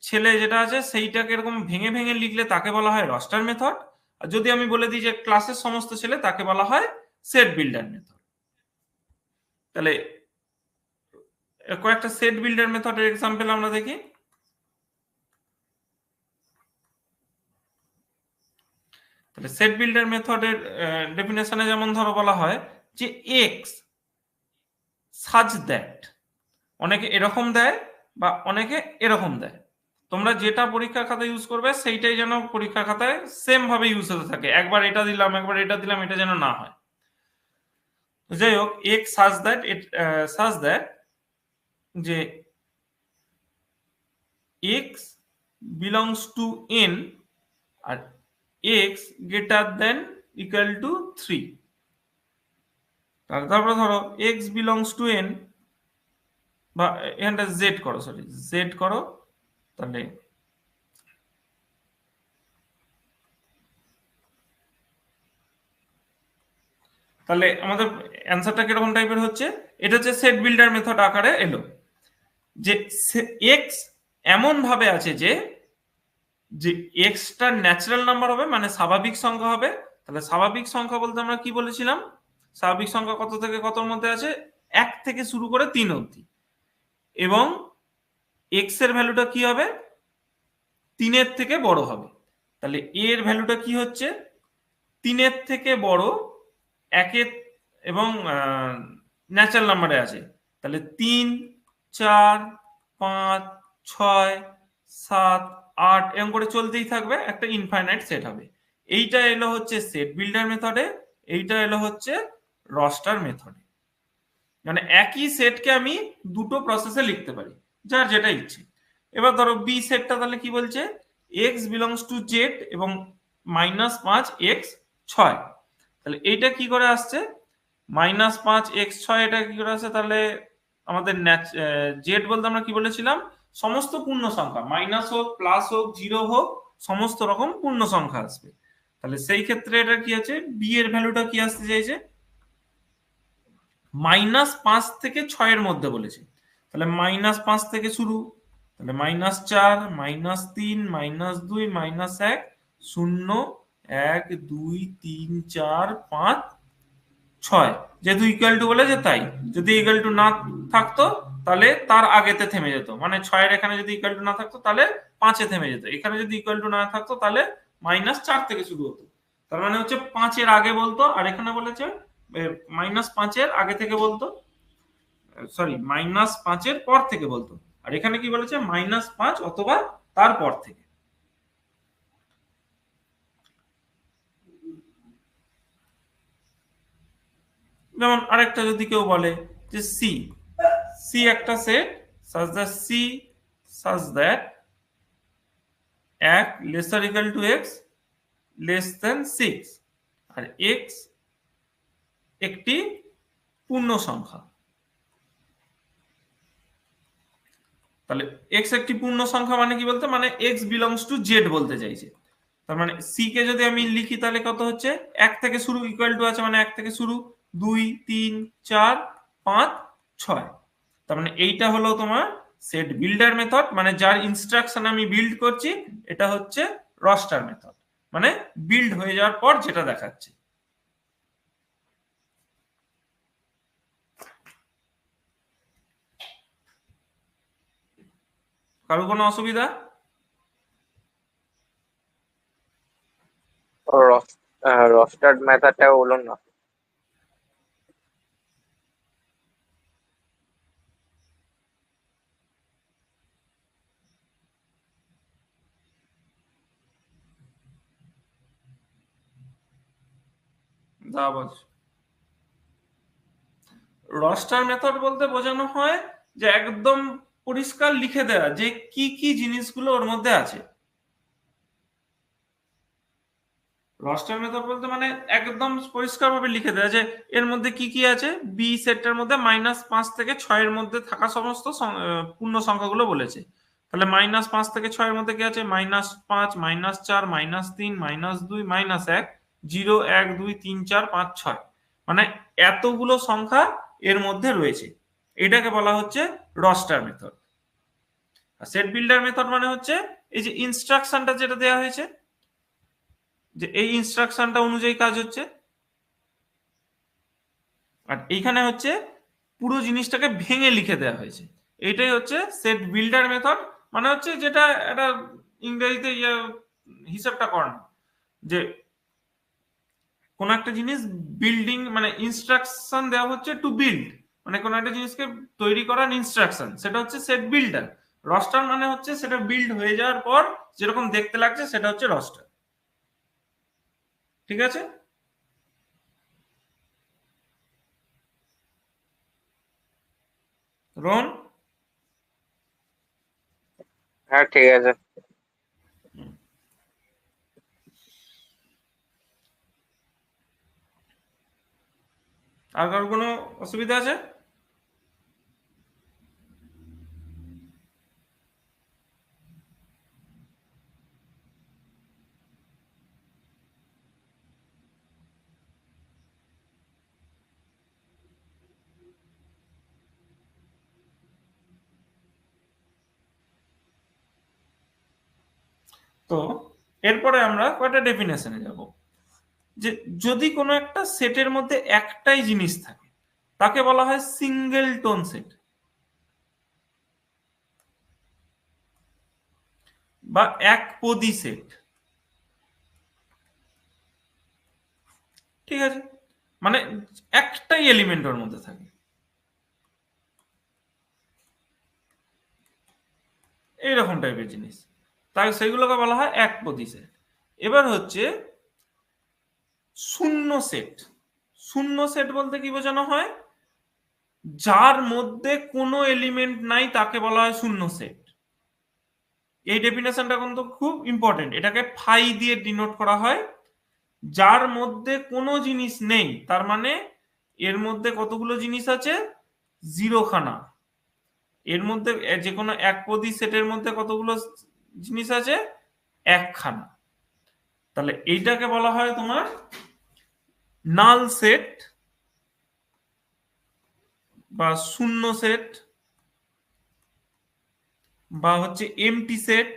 A: ছেলে যেটা আছে সেইটাকে এরকম ভেঙে ভেঙে লিখলে তাকে বলা হয় রস্টার মেথড। আর যদি আমি বলে দিই যে ক্লাসের সমস্ত ছেলে, তাকে বলা হয় সেট বিল্ডার মেথড। তাহলে কয়েকটা সেট বিল্ডার মেথডের এক্সাম্পল আমরা দেখি। তাহলে সেট বিল্ডার মেথডের ডেফিনেশনে যেমন ধরো বলা হয় যে এক্স সাজ দ্যাট, অনেকে এরকম দেয় বা অনেকে এরকম দেয়। তোমরা যেটা পরীক্ষার খাতায় ইউজ করবে সেইটাই যেন পরীক্ষার খাতায় সেম ভাবে ইউজ হতে থাকে, একবার এটা দিলাম একবার এটা দিলাম এটা যেন না হয়। যাই হোক, এক্স সাজ দ্যাট যে এক্স বিলংস টু এন আর x greater than equal to 3। তারপরে ধরো এক্স বিলংস টু এন, বা এখানটা জেড করো, সরি জেড করো, তাহলে তাহলে আমাদের অ্যান্সারটা কিরকম টাইপের হচ্ছে, এটা হচ্ছে সেট বিল্ডার মেথড আকারে এলো যে এক্স এমন ভাবে আছে যে যে এক্সটা ন্যাচারাল নাম্বার হবে, মানে স্বাভাবিক সংখ্যা হবে। তাহলে স্বাভাবিক সংখ্যা বলতে আমরা কি বলেছিলাম, স্বাভাবিক সংখ্যা কত থেকে কতর মধ্যে আছে, 1 থেকে শুরু করে 3 অবধি, এবং এক্স এর ভ্যালুটা কি হবে, 3-এর থেকে বড় হবে। তাহলে এর ভ্যালুটা কি হচ্ছে, 3-এর থেকে বড়, 1-এর এবং ন্যাচারাল নাম্বারে আছে। তাহলে 3 4 5 6 7 8 এরকম করে চলতেই থাকবে, একটা ইনফাইনাইট সেট হবে। এইটা এলো হচ্ছে সেট বিল্ডার মেথডে, এইটা এলো হচ্ছে রস্টার মেথডে। মানে একই সেটকে আমি দুটো প্রসেসে লিখতে পারি, যার যেটা ইচ্ছে। এবার ধরো বি সেটটা তাহলে কি বলছে, এক্স বিলংস টু জেড এবং -5 এক্স 6। তাহলে এইটা কি করে আসছে, -5 এক্স 6 এটা কি করে আসছে, তাহলে আমাদের জেড বলতে আমরা কি বলেছিলাম, সমস্ত পূর্ণ সংখ্যা, মাইনাস হোক প্লাস হোক জিরো হোক সমস্ত রকম পূর্ণ সংখ্যা আসবে। তাহলে সেই ক্ষেত্রে এটা কি আছে, বি এর ভ্যালুটা কি আসতে চাইছে, -5 থেকে 6-এর মধ্যে বলেছে। তাহলে -5 থেকে শুরু, তাহলে -4 -3 -2 -1 0 1 2 3 4 5 6, যেহেতু ইকুয়াল টু বলেছে তাই। যদি ইকুয়াল টু না থাকতো তাহলে তার আগেতে থেমে যেত, মানে 6-এর এখানে যদি ইকুয়াল টু না থাকতো তাহলে 5-এ থেমে যেত, এখানে যদি ইকুয়াল টু না থাকতো তাহলে -4 থেকে শুরু হতো। তার মানে হচ্ছে 5-এর আগে বলতো, আর এখানে বলেছে -5-এর আগে থেকে বলতো, সরি -5-এর পর থেকে বলতো, আর এখানে কি বলেছে -5 অথবা তারপর থেকে। যেমন আরেকটা যদি কেউ বলে যে সি সি একটা set such that c such that এক lesser equal to x less than 6 R x একটি পূর্ণ সংখ্যা। তাহলে x একটি পূর্ণ সংখ্যা মানে কি বলতে, মানে x বিলংস টু জেড বলতে চাইছে। তার মানে সি কে যদি আমি লিখি তাহলে কত হচ্ছে, 1 থেকে শুরু, ইকুয়াল টু আছে মানে 1 থেকে শুরু, 2 3 4 5 6। তার মানে এইটা হলো তোমার সেট বিল্ডার মেথড, মানে যার ইনস্ট্রাকশন আমি বিল্ড করছি এটা হচ্ছে রস্টার মেথড, মানে বিল্ড হয়ে যাওয়ার পর যেটা দেখাচ্ছে। কারো কোনো অসুবিধা?
B: রস্টার্ড মেথডটা বলুন না।
A: যা বলছো, রস্টার মেথড বলতে বোঝানো হয় যে একদম পরিষ্কার লিখে দেওয়া যে কি কি জিনিসগুলো ওর মধ্যে আছে। রস্টার মেথড বলতে মানে একদম পরিষ্কারভাবে লিখে দেওয়া যে এর মধ্যে কি কি আছে। বি সেটটার মধ্যে -5 থেকে 6 এর মধ্যে থাকা সমস্ত পূর্ণ সংখ্যাগুলো বলেছে। তাহলে -5 থেকে 6 এর মধ্যে কি আছে, -5 -4 -3 -2 -1 0 1 2 3 4 5 6, মানে এতগুলো সংখ্যা এর মধ্যে রয়েছে। এটাকে বলা হচ্ছে রস্টার মেথড। আর সেট বিল্ডার মেথড মানে হচ্ছে এই যে ইনস্ট্রাকশনটা যেটা দেওয়া হয়েছে, যে এই ইনস্ট্রাকশনটা অনুযায়ী কাজ হচ্ছে, আর এইখানে হচ্ছে পুরো জিনিসটাকে ভেঙে লিখে দেওয়া হয়েছে। এইটাই হচ্ছে সেট বিল্ডার মেথড, মানে হচ্ছে যেটা একটা ইংরেজিতে হিসাবটা করানো, যে কোন একটা জিনিস বিল্ডিং মানে ইনস্ট্রাকশন দেওয়া হচ্ছে টু বিল্ড, মানে কোন একটা জিনিসকে তৈরি করার ইনস্ট্রাকশন, সেটা হচ্ছে সেট বিল্ডার। রস্টার মানে হচ্ছে সেটা বিল্ড হয়ে যাওয়ার পর যেরকম দেখতে লাগছে সেটা হচ্ছে রস্টার। ঠিক আছে? রোহন?
B: হ্যাঁ ঠিক আছে।
A: আর কারোর কোনো অসুবিধা আছে? তো এরপরে আমরা কয়টা ডেফিনেশনে যাব, যে যদি কোনো একটা সেটের মধ্যে একটাই জিনিস থাকে তাকে বলা হয় সিঙ্গেল টোন সেট বা একপদী সেট। ঠিক আছে, মানে একটাই এলিমেন্ট ওর মধ্যে থাকে, এইরকম টাইপের জিনিস, তাই সেগুলোকে বলা হয় একপদী সেট। এবার হচ্ছে শূন্য সেট। শূন্য সেট বলতে কি বোঝানো হয়, যার মধ্যে কোনো এলিমেন্ট নাই তাকে বলা হয় শূন্য সেট। এই ডেফিনেশনটা কিন্তু খুব ইম্পর্টেন্ট, এটাকে ফাই দিয়ে ডিনোট করা হয়। যার মধ্যে কোনো জিনিস নেই তার মানে এর মধ্যে কতগুলো জিনিস আছে, 0 খানা। এর মধ্যে যে কোনো একপদী সেটের মধ্যে কতগুলো জিনিস আছে, 1 খানা। তাহলে এইটাকে বলা হয় তোমার নাল সেট বা শূন্য সেট বা হচ্ছে এমটি সেট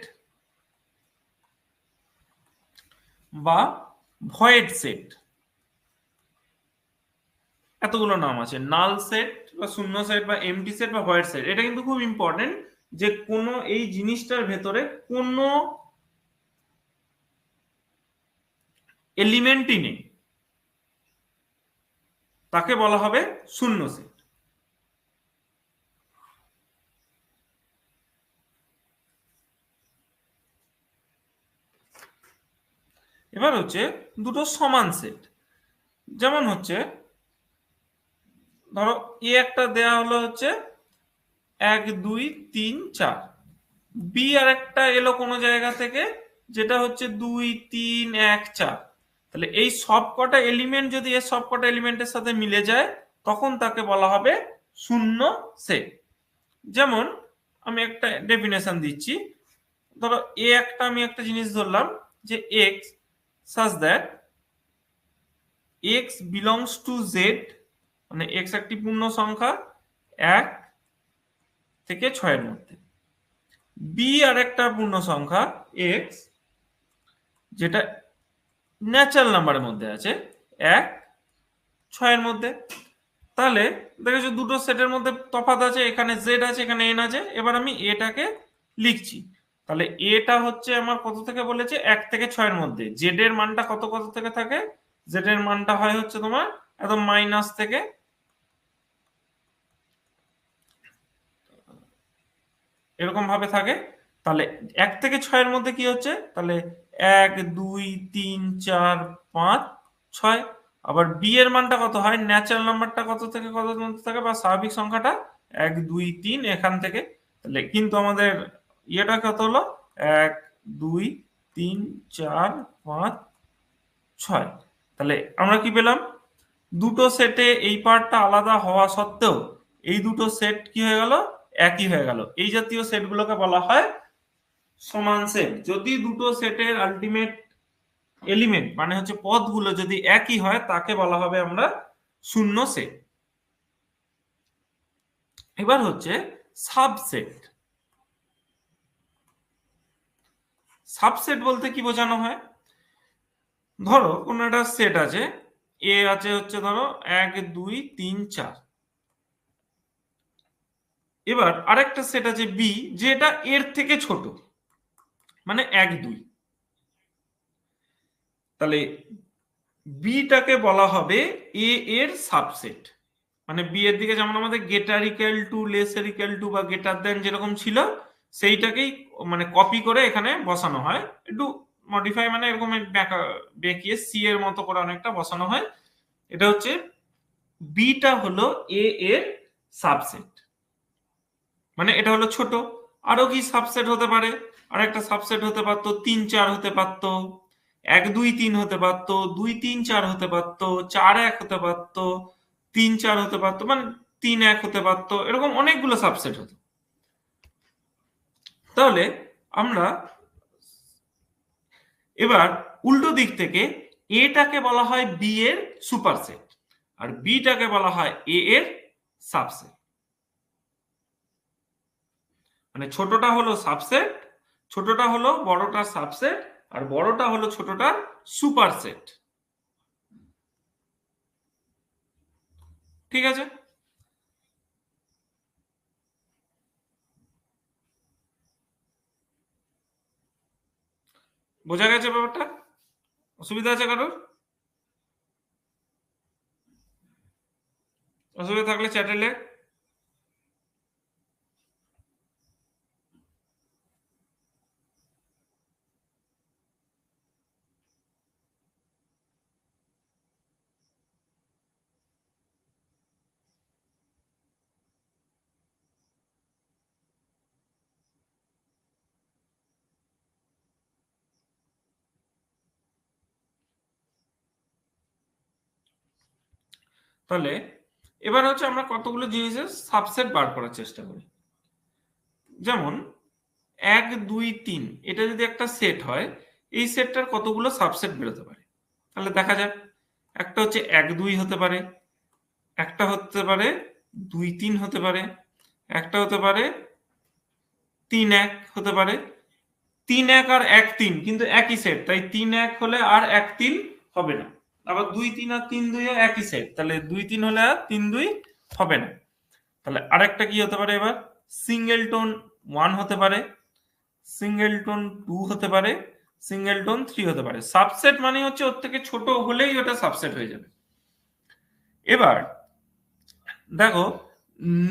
A: বা ভয়েড সেট। এতগুলো নাম আছে, নাল সেট বা শূন্য সেট বা এমটি সেট বা ভয়েড সেট। এটা কিন্তু খুব ইম্পর্টেন্ট যে কোনো এই জিনিসটার ভেতরে কোনো এলিমেন্টই নেই। তাকে বলা হবে শূন্য সেট। এবার হচ্ছে দুটো সমান সেট, যেমন হচ্ছে ধরো এ একটা দেয়া হলো হচ্ছে 1 2 3 4, বি আর একটা এলো কোনো জায়গা থেকে যেটা হচ্ছে 2 3 1 4। তাহলে এই সব কটা এলিমেন্ট যদি এর সব কটা এলিমেন্টের সাথে মিলে যায় তখন তাকে বলা হবে শূন্য সেট। যেমন আমি একটা ডেফিনেশন দিচ্ছি, ধরো এ একটা আমি একটা জিনিস ধরলাম যে x such that x belongs to Z, মানে এক্স একটি পূর্ণ সংখ্যা 1 থেকে 6 এর মধ্যে। বি আর একটা পূর্ণ সংখ্যা এক্স যেটা ন্যাচারাল নাম্বারের মধ্যে আছে 1 6 এর মধ্যে। তাহলে দেখেছো দুটো সেটের মধ্যে তফাৎ আছে, এখানে জেড আছে এখানে এন আছে। এবার আমি এটাকে লিখছি, তাহলে এটা হচ্ছে আমার কত থেকে বলেছে 1 থেকে 6 এর মধ্যে। জেড এর মানটা কত কত থেকে থাকে, জেড এর মানটা হয় হচ্ছে তোমার একদম মাইনাস থেকে এরকম ভাবে থাকে। তাহলে 1 থেকে 6 এর মধ্যে কি হচ্ছে, তাহলে 1 2 3 4 5 6। আবার বি এর মানটা কত হয়, ন্যাচারাল নাম্বারটা কত থেকে কত মধ্যে থাকে বা স্বাভাবিক সংখ্যাটা 1 2 3 এখান থেকে। তাহলে কিন্তু আমাদের ইয়েটা কত হলো 1 2 3 4 5 6। তাহলে আমরা কি পেলাম, দুটো সেটে এই পার্টটা আলাদা হওয়া সত্ত্বেও এই দুটো সেট কি হয়ে গেল, একই হয়ে গেল। এই জাতীয় সেটগুলোকে বলা হয় সমান সেট। যদি দুটো সেটের আলটিমেট এলিমেন্ট মানে হচ্ছে পদগুলো যদি একই হয় তাকে বলা হবে আমরা শূন্য সেট। এবার হচ্ছে সাবসেট। সাবসেট বলতে কি বোঝানো হয়, ধরো কোন একটা সেট আছে, এ আছে হচ্ছে ধরো 1 2 3 4। এবার আরেকটা সেট আছে বি যেটা এর থেকে ছোট, মানে 1 2। তাহলে বিটাকে বলা হবে এ এর সাবসেট। মানে বি এর দিকে যেমন আমাদের গেটার equal to laser equal to বা গেটার দেন যেরকম ছিল সেইটাকেই মানে কপি করে এখানে বসানো হয়, একটু মডিফাই মানে এরকম বেঁকিয়ে সি এর মতো করে অনেকটা বসানো হয়। এটা হচ্ছে বিটা হলো এ এর সাবসেট, মানে এটা হলো ছোট। আরো কি সাবসেট হতে পারে, আর একটা সাবসেট হতে পারতো 3 4 হতে পারতো, 1 2 3 হতে পারতো, 2 3 4 হতে পারতো, 4 1 হতে পারতো, 3 4 হতে পারতো, মানে 3 1 হতে পারতো, এরকম অনেকগুলো সাবসেট হতো। তাহলে আমরা এবার উল্টো দিক থেকে এটাকে বলা হয় বি এর সুপারসেট আর বিটাকে বলা হয় এ এর সাবসেট। মানে ছোটটা হলো সাবসেট, ছোটটা হলো বড়টার সাবসেট, আর বড়টা হলো ছোটটার সুপারসেট। ঠিক আছে, বোঝা গেছে ব্যাপারটা? অসুবিধা আছে কারোর? অসুবিধা থাকলে চ্যাটে লেখ। তাহলে এবার হচ্ছে আমরা কতগুলো জিনিসের সাবসেট বার করার চেষ্টা করি। যেমন 1 2 3 এটা যদি একটা সেট হয়, এই সেটটার কতগুলো সাবসেট বেরোতে পারে। তাহলে দেখা যাক, একটা হচ্ছে 1 2 হতে পারে, একটা হতে পারে 2 3 হতে পারে, একটা হতে পারে 3 1 হতে পারে। 3 1 আর 1 3 কিন্তু একই সেট, তাই 3 1 হলে আর 1 3 হবে না। আবার 2 3 আর 3 2 ও একই সেট, তাহলে 2 3 হলে আর 3 2 হবে না। তাহলে আরেকটা কি হতে পারে, এবার সিঙ্গেলটন 1 হতে পারে, সিঙ্গেলটন 2 হতে পারে, সিঙ্গেলটন 3 হতে পারে। সাবসেট মানে হচ্ছে ওর থেকে ছোট হলেই ওটা সাবসেট হয়ে যাবে। এবার দেখো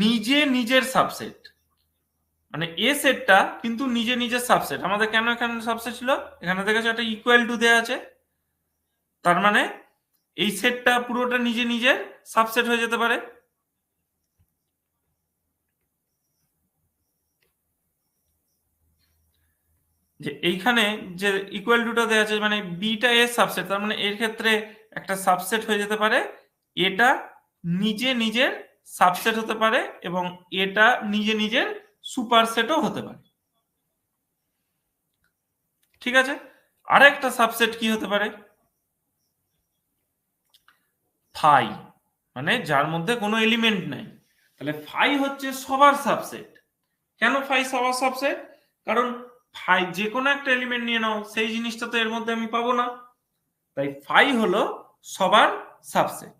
A: নিজে নিজের সাবসেট, মানে এ সেটটা কিন্তু নিজে নিজের সাবসেট। আমাদের কেন এখানে সাবসেট ছিল, এখানে দেখেছো একটা ইকুয়াল টু দেয়া আছে, তার মানে এই সেটটা পুরোটা নিজে নিজের সাবসেট হয়ে যেতে পারে। যে এইখানে যে ইকুয়াল টুটা দেওয়া আছে মানে বিটা এর সাবসেট, তার মানে এর ক্ষেত্রে একটা সাবসেট হয়ে যেতে পারে, এটা নিজে নিজের সাবসেট হতে পারে এবং এটা নিজে নিজের সুপারসেটও হতে পারে। ঠিক আছে, আরেকটা সাবসেট কি হতে পারে, ফাই, মানে যার মধ্যে কোনো এলিমেন্ট নাই। তাহলে ফাই হচ্ছে সবার সাবসেট। কেন ফাই সবার সাবসেট, কারণ ফাই যে কোনো একটা এলিমেন্ট নিয়ে নাও, সেই জিনিসটা তো এর মধ্যে আমি পাবো না, তাই ফাই হলো সবার সাবসেট।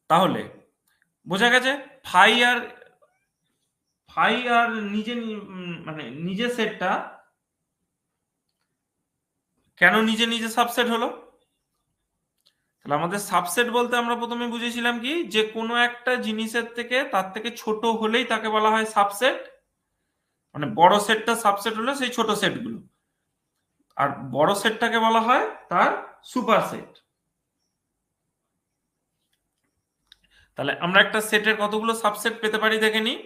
A: তাহলে বোঝা গেছে ফাই আর নিজে মানে নিজে সেটটা কেন নিজে নিজে সাবসেট হলো। তাহলে আমাদের সাবসেট বলতে আমরা প্রথমে বুঝেছিলাম কি, যে কোনো একটা জিনিসের থেকে তার থেকে ছোট হলেই তাকে বলা হয় সাবসেট, মানে বড় সেটটা সাবসেট হলো সেই ছোট সেটগুলো, আর বড় সেটটাকে বলা হয় তার সুপারসেট। তাহলে আমরা একটা সেটের কতগুলো সাবসেট পেতে পারি দেখে নিই।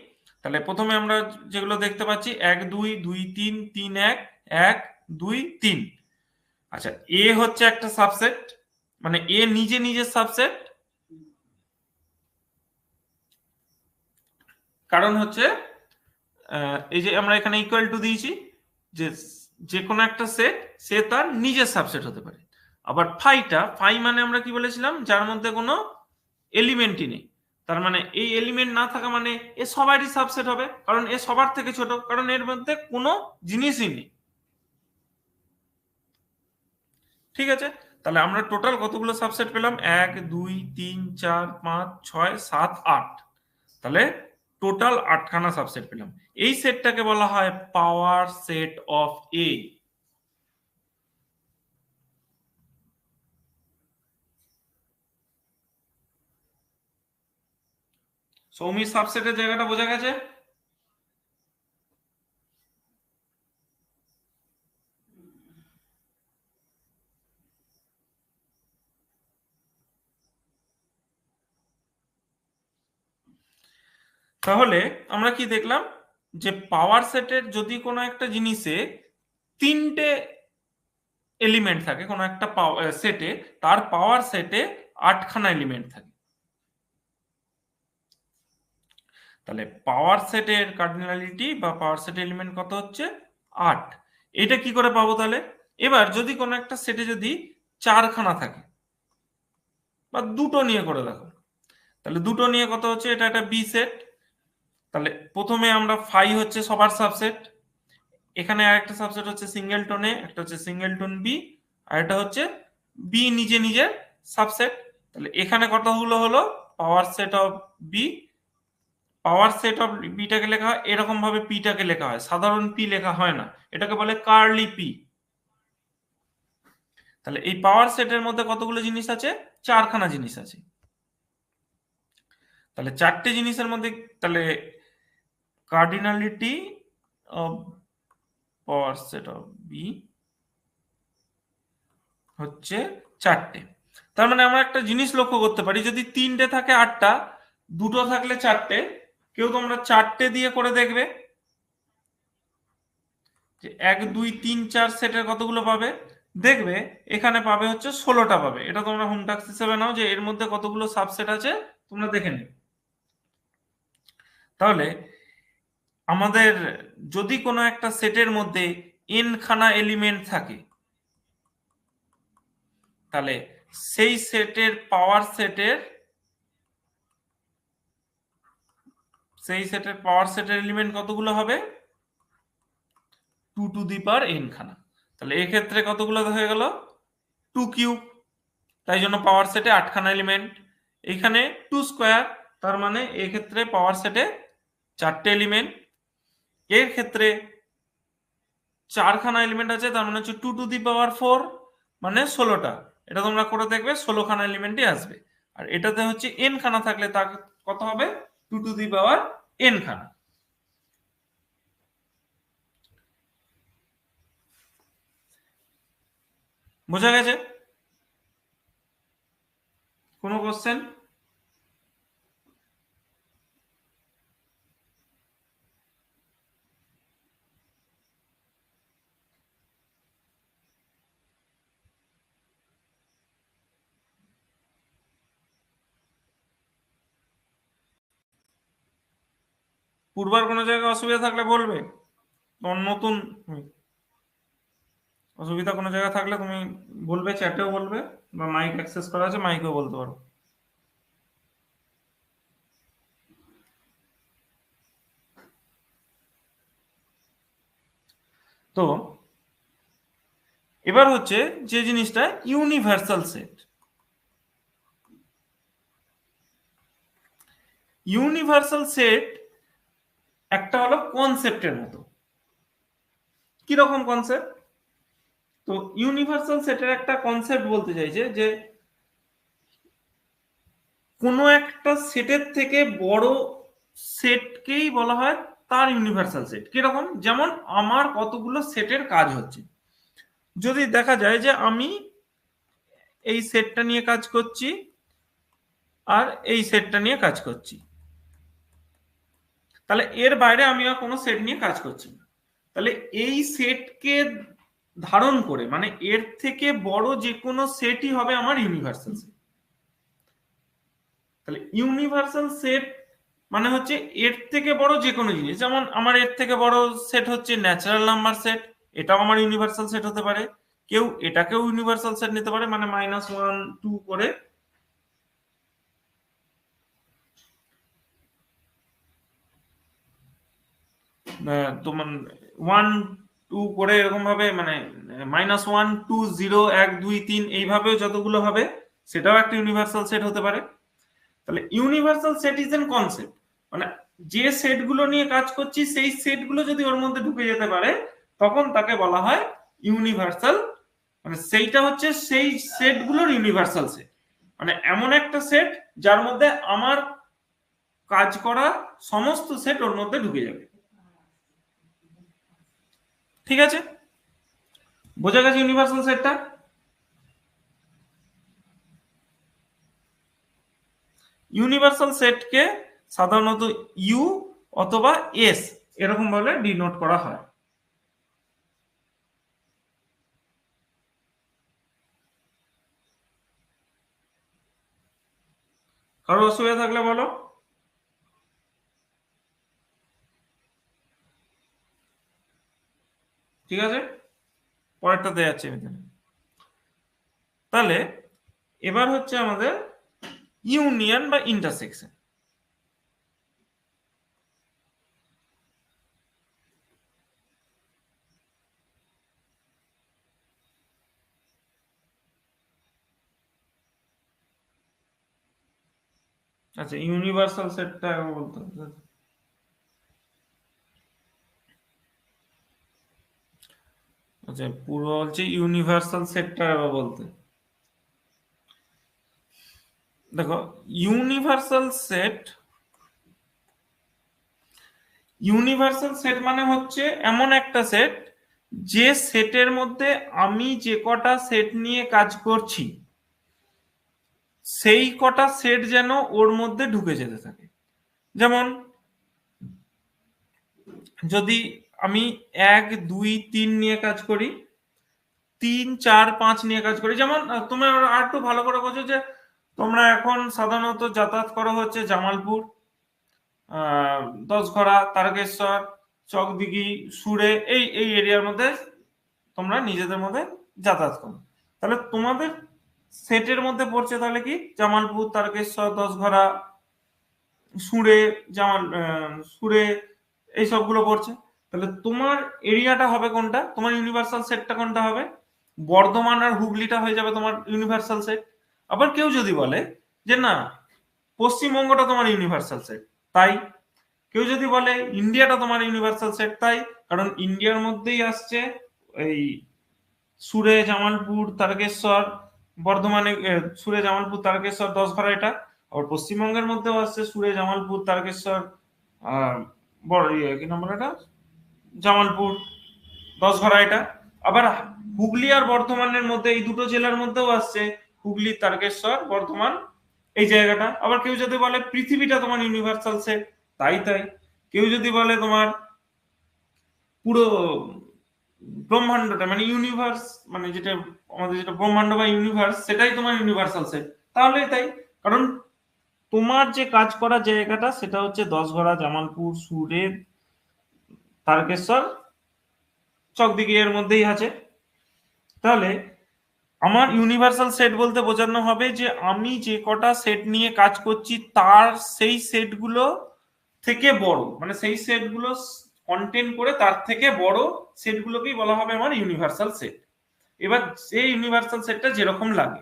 A: তাহলে প্রথমে আমরা যেগুলো দেখতে পাচ্ছি 1 2 2 3 3 1 1 2 3। আচ্ছা, এ হচ্ছে একটা সাবসেট, মানে এ নিজে নিজের সাবসেট, কারণ হচ্ছে এই যে আমরা এখানে ইকুয়াল টু দিয়েছি, যে যে কোনো একটা সেট সে তার নিজের সাবসেট হতে পারে। আবার ফাই মানে আমরা কি বলেছিলাম, যার মধ্যে কোনো এলিমেন্টই নেই, তার মানে এই এলিমেন্ট না থাকা মানে এ সবারই সাবসেট হবে, কারণ এ সবার থেকে ছোট, কারণ এর মধ্যে কোনো জিনিসই নেই। ঠিক আছে, তাহলে আমরা টোটাল কতগুলো সাবসেট পেলাম, 1 2 3 4 5 6 7 8। তাহলে টোটাল 8খানা সাবসেট পেলাম। এই সেটটাকে বলা হয় পাওয়ার সেট অফ এ। সৌমির সাবসেটের জায়গাটা বোঝা গেছে। তাহলে আমরা কি দেখলাম, যে পাওয়ার সেটের যদি কোনো একটা জিনিসে 3টে এলিমেন্ট থাকে, কোনো একটা সেটে, তার পাওয়ার সেটে 8খানা এলিমেন্ট থাকে। তাহলে পাওয়ার সেটের কার্ডিনালিটি বা পাওয়ার সেটের এলিমেন্ট কত হচ্ছে, 8। এটা কি করে পাবো তাহলে, এবার যদি কোনো একটা সেটে যদি 4খানা থাকে, বা দুটো নিয়ে করে দেখো, তাহলে দুটো নিয়ে কত হচ্ছে, এটা একটা বি সেট। তাহলে প্রথমে আমরা ফাই হচ্ছে সবার সাবসেট, এখানে আরেকটা সাবসেট হচ্ছে সিঙ্গেলটন এ, একটা হচ্ছে সিঙ্গেলটন বি, আর এটা হচ্ছে বি নিজে নিজের সাবসেট। তাহলে এখানে কতগুলো হলো, power set of B, power set of বিটাকে লেখা হয় এরকম ভাবে, পিটাকে লেখা হয়, সাধারণ পি লেখা হয় না, এটাকে বলে কার্লি পি। তাহলে এই পাওয়ার সেটের মধ্যে কতগুলো জিনিস আছে, 4খানা জিনিস আছে। তাহলে 4টে জিনিসের মধ্যে, তাহলে cardinality of power set of B হচ্ছে 4টে। তার মানে আমরা একটা জিনিস লক্ষ্য করতে পারি, যদি 3টে থাকে 8টা, দুটো থাকলে 4টে, কেউ তোমরা 4টে দিয়ে করে দেখবে, যে 1 2 3 4 সেটের কতগুলো পাবে, দেখবে এখানে পাবে হচ্ছে 16টা পাবে। এটা তোমরা হোম টাস্ক হিসেবে নাও, যে এর মধ্যে কতগুলো সাবসেট আছে তোমরা দেখে নিও। তাহলে আমাদের যদি কোনো একটা সেটের মধ্যে n খানা এলিমেন্ট থাকে, তাহলে সেই সেটের পাওয়ার সেটের এলিমেন্ট কতগুলো হবে, 2 টু দি পাওয়ার n খানা। তাহলে এক্ষেত্রে কতগুলো হয়ে গেল, 2 কিউব, তাই জন্য পাওয়ার সেটে 8খানা এলিমেন্ট। এখানে 2 স্কোয়ার, তার মানে এক্ষেত্রে পাওয়ার সেটে 4টে এলিমেন্ট। এর ক্ষেত্রে 4খানা এলিমেন্ট আছে, তার মানে হচ্ছে 2 টু দি পাওয়ার 4, মানে 16টা। এটা তোমরা করে দেখবে 16 খানা এলিমেন্টই আসবে। আর এটাতে হচ্ছে n খানা থাকলে তার কত হবে 2 টু দি পাওয়ার n খানা। বোঝা গেছে? কোনো কোশ্চেন? পূর্বার কোনো জায়গায় অসুবিধা থাকলে বলবে। তোমার নতুন অসুবিধা কোনো জায়গায় থাকলে তুমি বলবে, চ্যাটেও বলবে, বা মাইক অ্যাক্সেস করা আছে মাইকেও বলতে পারো। তো এবার হচ্ছে যে জিনিসটা ইউনিভার্সাল সেট। ইউনিভার্সাল সেট একটা হলো কনসেপ্টের মতো। কিরকম কনসেপ্ট? তো ইউনিভার্সাল সেটের একটা কনসেপ্ট বলতে চাইছে যে কোনো একটা সেটের থেকে বড় সেটকেই বলা হয় তার ইউনিভার্সাল সেট। কিরকম? যেমন আমার কতগুলো সেটের কাজ হচ্ছে, যদি দেখা যায় যে আমি এই সেটটা নিয়ে কাজ করছি আর এই সেটটা নিয়ে কাজ করছি, তাহলে এর বাইরে আমি আর কোনো সেট নিয়ে কাজ করছি না। তাহলে এই সেটকে ধারণ করে মানে এর থেকে বড় যে কোনো সেটই হবে আমার ইউনিভার্সাল সেট। তাহলে ইউনিভার্সাল সেট মানে হচ্ছে এর থেকে বড় যে কোনো জিনিস। যেমন আমার এর থেকে বড় সেট হচ্ছে ন্যাচারাল নাম্বার সেট, এটাও আমার ইউনিভার্সাল সেট হতে পারে। কেউ এটাকেও ইউনিভার্সাল সেট নিতে পারে, মানে -1 2 করে। তোমার 1 2 করে এরকম ভাবে, মানে -1 2 0 1 2 3 এইভাবেও যতগুলো হবে সেটাও একটা ইউনিভার্সাল সেট হতে পারে। তাহলে universal set is an concept, মানে যে সেটগুলো নিয়ে কাজ করছি সেই সেটগুলো যদি ওর মধ্যে ঢুকে যেতে পারে তখন তাকে বলা হয় ইউনিভার্সাল। মানে সেইটা হচ্ছে সেই সেটগুলোর ইউনিভার্সাল সেট, মানে এমন একটা সেট যার মধ্যে আমার কাজ করা সমস্ত সেট ওর মধ্যে ঢুকে যাবে। ঠিক আছে? বোঝা গেছে ইউনিভার্সাল সেটটা? ইউনিভার্সাল সেটকে সাধারণত ইউ অথবা এস এরকম ভাবে ডিনোট করা হয়। কারো অসুবিধা থাকলে বলো। ঠিক আছে, পরেরটাতে যাচ্ছে এখানে। তাহলে এবার হচ্ছে আমাদের ইউনিয়ন বা ইন্টারসেকশন। আচ্ছা, ইউনিভার্সাল সেটটা বলতে হবে। আচ্ছা, পুরো বলছে ইউনিভার্সাল সেটটা বলতে। দেখো, ইউনিভার্সাল সেট মানে হচ্ছে এমন একটা সেট যে সেটের মধ্যে আমি যে কটা সেট নিয়ে কাজ করছি সেই কটা সেট যেন ওর মধ্যে ঢুকে যেতে থাকে। যেমন যদি আমি 1 2 3 নিয়ে কাজ করি, 3 4 5 নিয়ে কাজ করি। যেমন তোমরা আর একটু ভালো করে বোঝো যে তোমরা এখন সাধারণত যাতায়াত করো হচ্ছে জামালপুর, দশঘরা, তারকেশ্বর, চকদিঘি, সুরে, এই এই এরিয়ার মধ্যে তোমরা নিজেদের মধ্যে যাতায়াত করো। তাহলে তোমাদের সেটের মধ্যে পড়ছে তাহলে কি জামালপুর, তারকেশ্বর, দশঘরা, সুরে, সুরে, এই সবগুলো পড়ছে। তাহলে তোমার এরিয়াটা হবে কোনটা? তোমার ইউনিভার্সাল সেটটা কোনটা হবে? বর্ধমান আর হুগলিটা হয়ে যাবে তোমার ইউনিভার্সাল সেট। আবার কেউ যদি বলে যে না, পশ্চিমবঙ্গটা তোমার ইউনিভার্সাল সেট, তাই। কেউ যদি বলে ইন্ডিয়াটা তোমার ইউনিভার্সাল সেট, তাই, কারণ ইন্ডিয়ার মধ্যেই আসছে এই সুরে, জামালপুর, তারকেশ্বর, বর্ধমানে সুরে জামালপুর তারকেশ্বর 10 ঘরা এটা। আর পশ্চিমবঙ্গের মধ্যেও আসছে সুরে জামালপুর তারকেশ্বর বড় কি নাম্বার এটা জামালপুর 10 ঘরা এটা। আবার হুগলি আর বর্ধমানের মধ্যে এই দুটো জেলার মধ্যেও আসছে হুগলি তারকেশ্বর বর্ধমান এই জায়গাটা। আবার কেউ যদি বলে পৃথিবীটা তোমার ইউনিভার্সাল সেট, তাই তাই। কেউ যদি বলে তোমার পুরো ব্রহ্মাণ্ডটা মানে ইউনিভার্স মানে যেটা আমাদের যেটা ব্রহ্মাণ্ড বা ইউনিভার্স সেটাই তোমার ইউনিভার্সাল সেট, তাহলে তাই। কারণ তোমার যে কাজ করা জায়গাটা সেটা হচ্ছে 10 ঘরা জামালপুর সুরে তারকেশ্বর চকদিঘি এর মধ্যেই আছে। তাহলে আমার ইউনিভার্সাল সেট বলতে বোঝানো হবে যে আমি যে কটা সেট নিয়ে কাজ করছি তার সেই সেটগুলো থেকে বড় মানে সেই সেটগুলো কন্টেন্ট করে তার থেকে বড় সেটগুলোকেই বলা হবে আমার ইউনিভার্সাল সেট। এবার সেই ইউনিভার্সাল সেটটা যেরকম লাগে,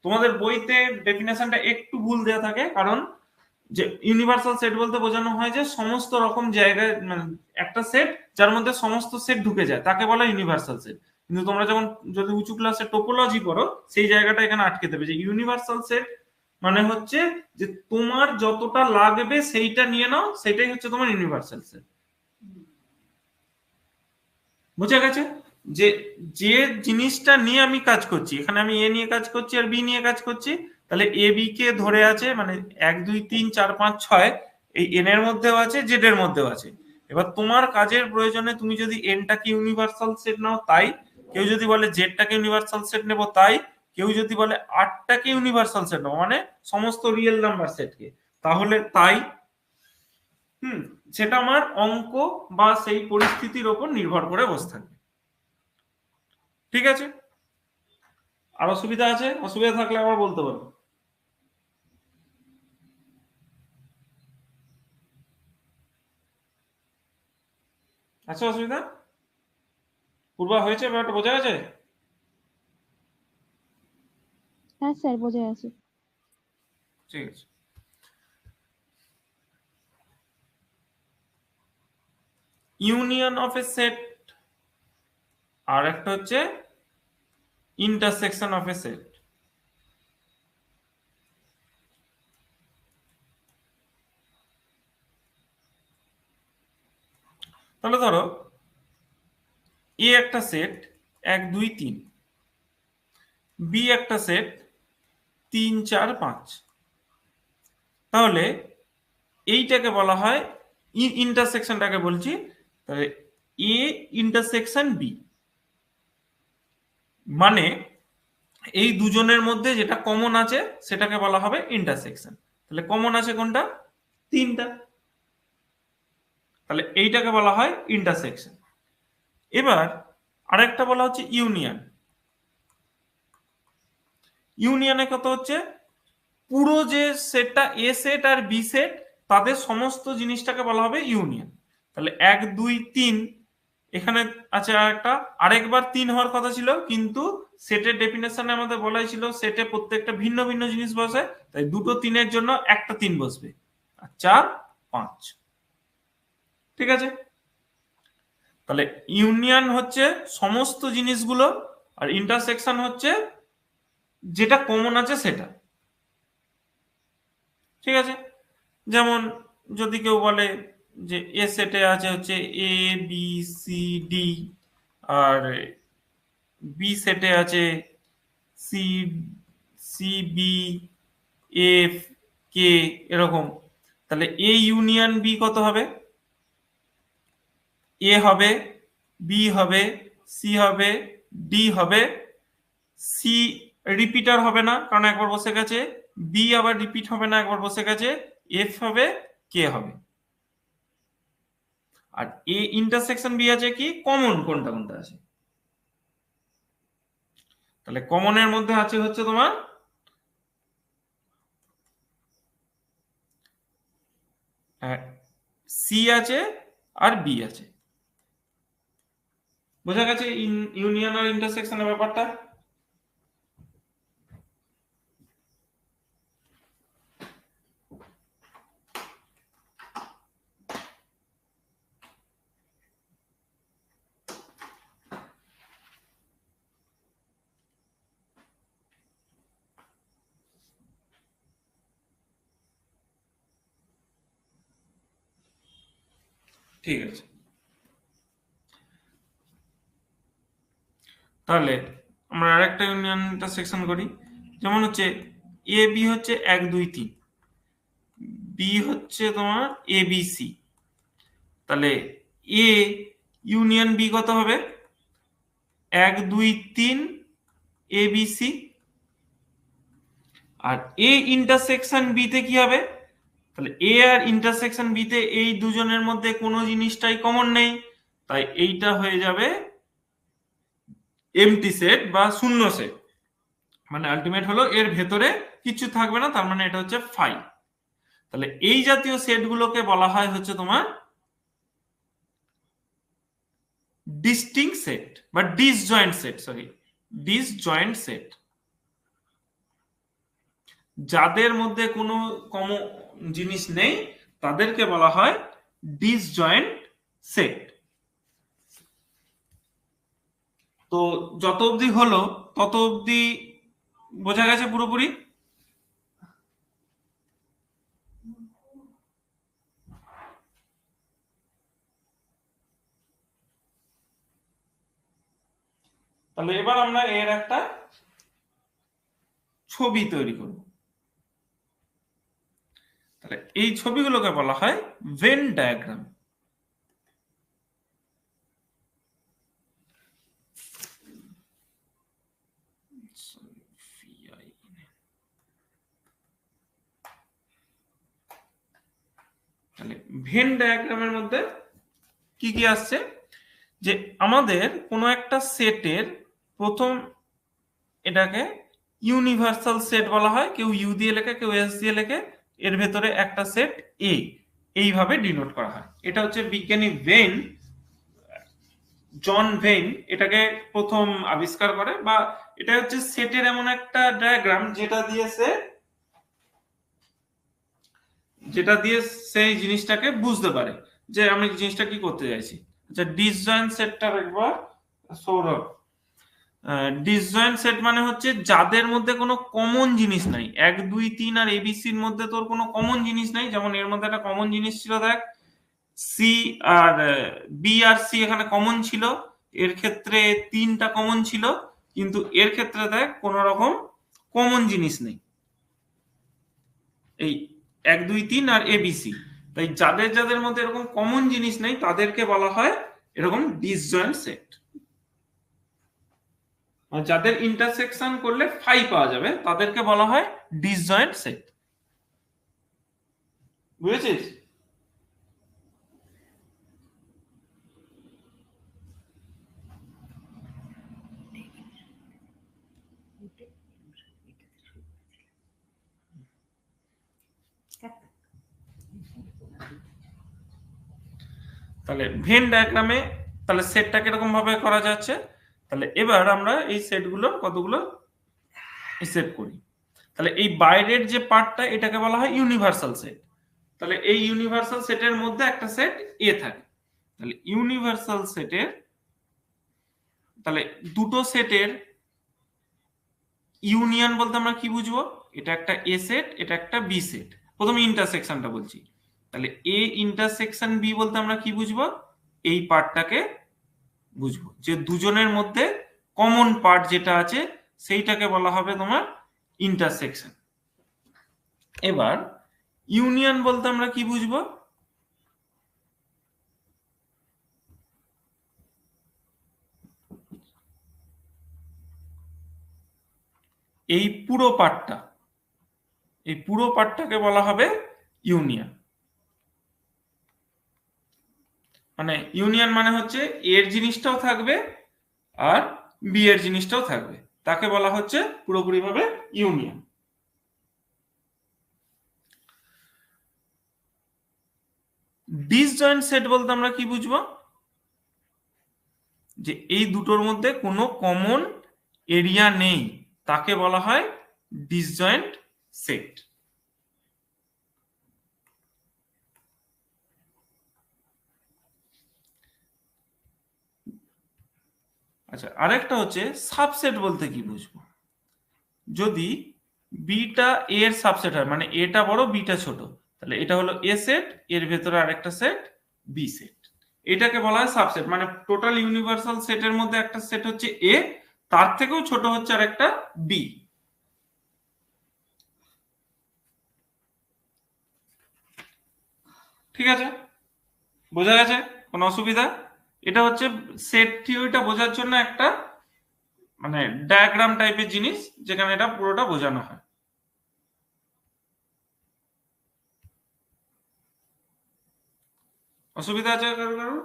A: তোমাদের বইতে ডেফিনেশনটা একটু ভুল দেওয়া থাকে, কারণ যে ইউনিভার্সাল সেট বলতে বোঝানো হয় যে সমস্ত রকম জায়গায় মানে একটা সেট যার মধ্যে সমস্ত সেট ঢুকে যায় তাকে বলা ইউনিভার্সাল সেট। কিন্তু তোমরা যখন যদি উঁচু ক্লাসে টোপোলজি করো সেই জায়গাটা এখানে আটকে দেবে যে ইউনিভার্সাল সেট মানে হচ্ছে যে তোমার যতটা লাগবে সেইটা নিয়ে নাও, সেটাই হচ্ছে তোমার ইউনিভার্সাল সেট। বুঝে গেছে? যে যে জিনিসটা নিয়ে আমি কাজ করছি, এখানে আমি এ নিয়ে কাজ করছি আর বি নিয়ে কাজ করছি, তাহলে এ বি কে ধরে আছে মানে 1 2 3 4 5 6 এই এন এর মধ্যেও আছে জেড এর মধ্যেও আছে। এবার তোমার কাজের প্রয়োজনে তুমি যদি এনটাকে ইউনিভার্সাল সেট নাও তাই, কেউ যদি বলে জেডটাকে ইউনিভার্সাল সেট নেব তাই, কেউ যদি বলে আটটাকে ইউনিভার্সাল সেট নেবো মানে সমস্ত রিয়েল নাম্বার সেটকে তাহলে তাই। হুম, সেটা আমার অঙ্ক বা সেই পরিস্থিতির ওপর নির্ভর করে বসে থাকবে। ঠিক আছে? আর অসুবিধা আছে? অসুবিধা থাকলে আবার বলতে পারো। আছে অসুবিধা? পূর্বা হয়েছে ব্যাপারটা বোঝা গেছে?
C: হ্যাঁ স্যার, বোঝা আছে।
A: ঠিক আছে। ইউনিয়ন অফ এ সেট আর একটা হচ্ছে ইন্টারসেকশন অফ এ সেট। তাহলে ধরো এ একটা সেট 1 2 3, বি একটা সেট 3 4 5। তাহলে এইটাকে বলা হয় ইন্টারসেকশনটাকে বলছি তাহলে এ ইন্টারসেকশন বি, মানে এই দুজনের মধ্যে যেটা কমন আছে সেটাকে বলা হবে ইন্টারসেকশন। তাহলে কমন আছে কোনটা? 3টা। তাহলে এইটাকে বলা হয় ইন্টারসেকশন। এবার আরেকটা বলা হচ্ছে ইউনিয়ন। ইউনিয়নে কত হচ্ছে পুরো যে সেটটা এ সেট আর বি সেট তাদের সমস্ত জিনিসটাকে বলা হবে ইউনিয়ন। তাহলে 1 2 3 এখানে আছে আরেকবার 3 হওয়ার কথা ছিল, কিন্তু সেটের ডেফিনেশনে আমাদের বলাই ছিল সেটে প্রত্যেকটা ভিন্ন ভিন্ন জিনিস বসে, তাই দুটো 3-এর জন্য একটা 3 বসবে আর 4 5। ঠিক আছে? তাহলে ইউনিয়ন হচ্ছে সমস্ত জিনিসগুলো আর ইন্টারসেকশন হচ্ছে যেটা কমন আছে সেটা। ঠিক আছে? যেমন যদি কেউ বলে যে এ সেটে আছে হচ্ছে এ বি সি ডি আর বি সেটে আছে সি সি বি এফ কে এরকম, তাহলে এ ইউনিয়ন বি কত হবে? এ হবে, বি হবে, সি হবে, ডি হবে, সি রিপিটার হবে না কারণ একবার বসে গেছে, বি আবার রিপিট হবে না একবার বসে গেছে, এফ হবে, কে হবে। আর এ ইন্টারসেকশন বি আছে কি কমন কোনটা কোনটা আছে। তাহলে কমনের মধ্যে আছে হচ্ছে তোমার সি আছে আর বি আছে। বোঝা গেছে ইউনিয়ন আর ইন্টারসেকশনের ব্যাপারটা? ঠিক আছে, তাহলে আমরা আরেকটা ইউনিয়ন ইন্টারসেকশন করি। যেমন হচ্ছে এ বি হচ্ছে 1 2 3, বি হচ্ছে তোমার এ বি সি। তাহলে এ ইউনিয়ন বি কত হবে? 1 2 3 এ বি সি। আর এ ইন্টারসেকশন বি তে কি হবে? তাহলে এ আর ইন্টারসেকশন বি তে এই দুজনের মধ্যে কোনো জিনিসটাই কমন নেই, তাই এইটা হয়ে যাবে এমটি সেট বা শূন্য সেট। মানে আলটিমেট হলো এর ভেতরে কিছু থাকবে না, তার মানে এটা হচ্ছে ফাই। তাহলে এই জাতীয় সেটগুলোকে বলা হয় হচ্ছে তোমার ডিস্টিংক্ট সেট বা disjoint set, sorry disjoint set. যাদের মধ্যে কোনো কমন জিনিস নেই তাদেরকে বলা হয় ডিসজয়েন্ট সেট। তো যত অবধি হলো তত অবধি বোঝা গেছে পুরোপুরি? তাহলে এবার আমরা এর একটা ছবি তৈরি করব। তাহলে এই ছবিগুলোকে বলা হয় ভেন ডায়াগ্রাম। তাহলে ভেন ডায়াগ্রামের মধ্যে কি কি আসছে? যে আমাদের কোনো একটা সেটের প্রথম, এটাকে ইউনিভার্সাল সেট বলা হয়, কেউ ইউ দিয়ে লেখে কেউ এস দিয়ে লেখে। এর ভেতরে একটা সেট এ এইভাবে ডিনোট করা হয়। এটা হচ্ছে বিজ্ঞানী ভেন, জন ভেন এটাকে প্রথম আবিষ্কার করে, বা এটা হচ্ছে সেটের এমন একটা ডায়াগ্রাম যেটা দিয়ে সেই জিনিসটাকে বুঝতে পারে যে আমি জিনিসটা কি করতে চাইছি। আচ্ছা, ডিসজয়েন্ট সেটটা একবার সৌরভ। ডিসজয়েন্ট সেট মানে হচ্ছে যাদের মধ্যে কোনো কমন জিনিস নাই। 1 2 3 আর এবিসির মধ্যে তোর কোনো কমন জিনিস নাই। যেমন এর মধ্যে একটা কমন জিনিস ছিল, দেখ সি আর বি আর সি এখানে কমন ছিল, এর ক্ষেত্রে 3টা কমন ছিল, কিন্তু এর ক্ষেত্রে দেখ কোনো রকম কমন জিনিস নেই, এই 1 2 3 আর এবিসি। তাই যাদের যাদের মধ্যে এরকম কমন জিনিস নেই তাদেরকে বলা হয় এরকম ডিসজয়েন্ট সেট। যাদের ইন্টারসেকশন করলে ফাই পাওয়া যাবে তাদেরকে বলা হয় ডিসজয়েন্ট সেট। বুঝেছিস? তাহলে ভেন ডায়াগ্রামে তাহলে সেটটা কিরকম ভাবে করা যাচ্ছে। তাহলে এবার আমরা এই সেটগুলো কতগুলো সেট করি। তাহলে এই বাইরের যে পার্টটা এটাকে বলা হয় ইউনিভার্সাল সেট। তাহলে এই ইউনিভার্সাল সেটের মধ্যে একটা সেট এ থাকে। তাহলে ইউনিভার্সাল সেটের, তাহলে দুটো সেটের ইউনিয়ন বলতে আমরা কি বুঝবো? এটা একটা এ সেট, এটা একটা বি সেট। প্রথমে ইন্টারসেকশনটা বলছি। তাহলে এ ইন্টারসেকশন বি বলতে আমরা কি বুঝবো? এই পার্টটাকে বুঝবো, যে দুজনের মধ্যে কমন পার্ট যেটা আছে সেইটাকে বলা হবে তোমার ইন্টারসেকশন। এবার ইউনিয়ন বলতে আমরা কি বুঝবো? এই পুরো পার্টটাকে বলা হবে ইউনিয়ন। মানে ইউনিয়ন মানে হচ্ছে এর জিনিসটাও থাকবে আর বি এর জিনিসটাও থাকবে, তাকে বলা হচ্ছে পুরোপুরিভাবে ইউনিয়ন। ডিসজয়েন্ট সেট বলতে আমরা কি বুঝবো? যে এই দুটোর মধ্যে কোনো কমন এরিয়া নেই, তাকে বলা হয় ডিসজয়েন্ট সেট। আচ্ছা, আরেকটা হচ্ছে সাবসেট বলতে কি বুঝবো? যদি বিটা এর সাবসেট হয়, মানে এটা বড় বিটা ছোট, তাহলে এটা হলো এ সেট, এর ভেতরে আরেকটা সেট বি সেট। এটাকে বলা হয় সাবসেট, মানে টোটাল ইউনিভার্সাল সেটের মধ্যে একটা সেট হচ্ছে এ, তার থেকেও ছোট হচ্ছে আর একটা বি। ঠিক আছে, বোঝা গেছে? কোনো অসুবিধা? এটা হচ্ছে সেট থিওরিটা বোঝার জন্য একটা মানে ডায়াগ্রাম টাইপের জিনিস, যেখানে এটা পুরোটা বোঝানো হয়। অসুবিধা আছে কারো কারো?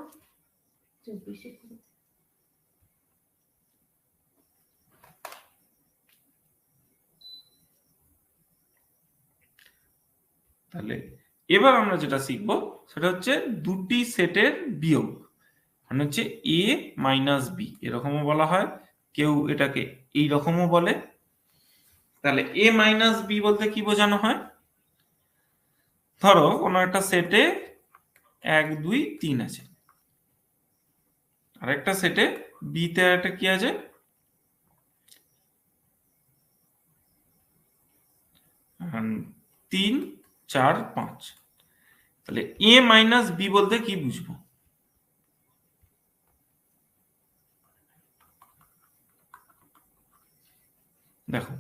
A: তাহলে এবার আমরা যেটা শিখব সেটা হচ্ছে দুটি সেটের বিয়োগ, মানে হচ্ছে এ মাইনাস বি, এরকমও বলা হয়, কেউ এটাকে এই রকমও বলে। তাহলে এ মাইনাস বি বলতে কি বোঝানো হয়? ধরো কোনো একটা সেটে 1 2 3 আছে, আর একটা সেটে বি তে একটা কি আছে 3 4 5। তাহলে এ মাইনাস বি বলতে কি বুঝবো? দেখো,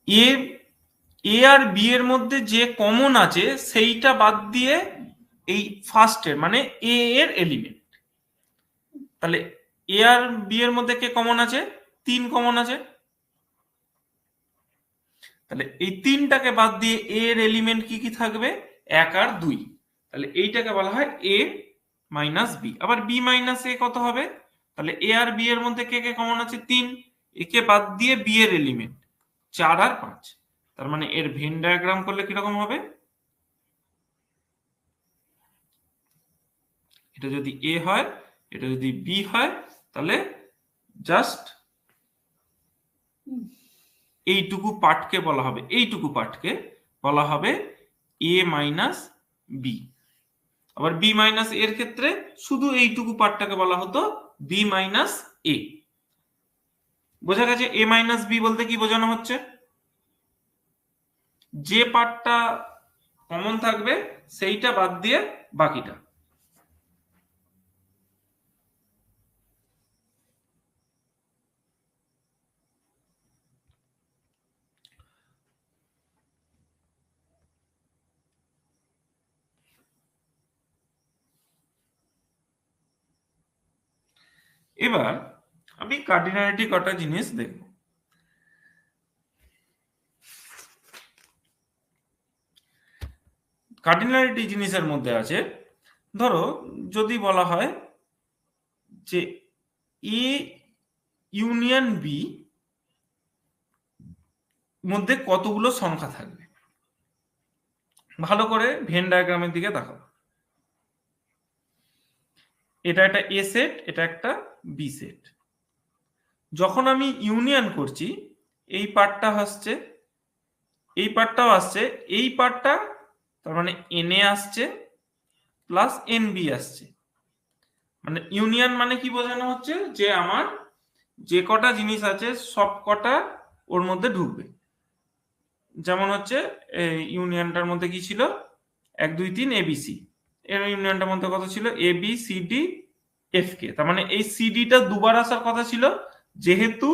A: এ এ আর বি এর মধ্যে যে কমন আছে সেইটা বাদ দিয়ে এই ফার্স্টের মানে এ এর এলিমেন্ট। তাহলে এ আর বি এর মধ্যে কে কমন আছে? 3 কমন আছে। তাহলে এই 3টাকে বাদ দিয়ে এ এর এলিমেন্ট কি কি থাকবে? 1 আর 2। তাহলে এইটাকে বলা হয় এ মাইনাস বি। আবার বি মাইনাস এ কত হবে? তাহলে এ আর বি এর মধ্যে কে কে কমন আছে? 3, একে বাদ দিয়ে বি এর এলিমেন্ট 4 আর 5। তার মানে এর ভেন ডায়াগ্রাম করলে কিরকম হবে? এটা যদি এ হয়, এটা যদি বি হয়, তাহলে জাস্ট এইটুকু পার্টকে বলা হবে, এইটুকু পার্টকে বলা হবে এ মাইনাস বি। আবার বি মাইনাস এর ক্ষেত্রে শুধু এইটুকু পার্টটাকে বলা হতো বি মাইনাস এ। বোঝা গেছে এ মাইনাস বি বলতে কি বোঝানো হচ্ছে? যে পার্টটা কমন থাকবে সেইটা বাদ দিয়ে বাকিটা। এবার আমি কার্ডিনালিটি কটা জিনিস দেখব। কার্ডিনালিটি জিনিসের মধ্যে আছে, ধরো যদি বলা হয় যে এ ইউনিয়ন বি মধ্যে কতগুলো সংখ্যা থাকবে। ভালো করে ভেন ডায়াগ্রামের দিকে দেখো, এটা একটা এ সেট, এটা একটা বি সেট। যখন আমি ইউনিয়ন করছি, এই পার্টটা আসছে, এই পার্টটাও আসছে, এই পার্টটা তার মানে এন এ আসছে প্লাস এন বি আসছে। মানে ইউনিয়ন মানে কি বোঝানো হচ্ছে? যে আমার যে কটা জিনিস আছে সব কটা ওর মধ্যে ঢুকবে। যেমন হচ্ছে এই ইউনিয়নটার মধ্যে কি ছিল? 1 2 3 এবিসি। এর ইউনিয়নটার মধ্যে কত ছিল? এ বি সি ডি এফ কে। তার মানে এই সিডিটা দুবার আসার কথা ছিল, যেহেতু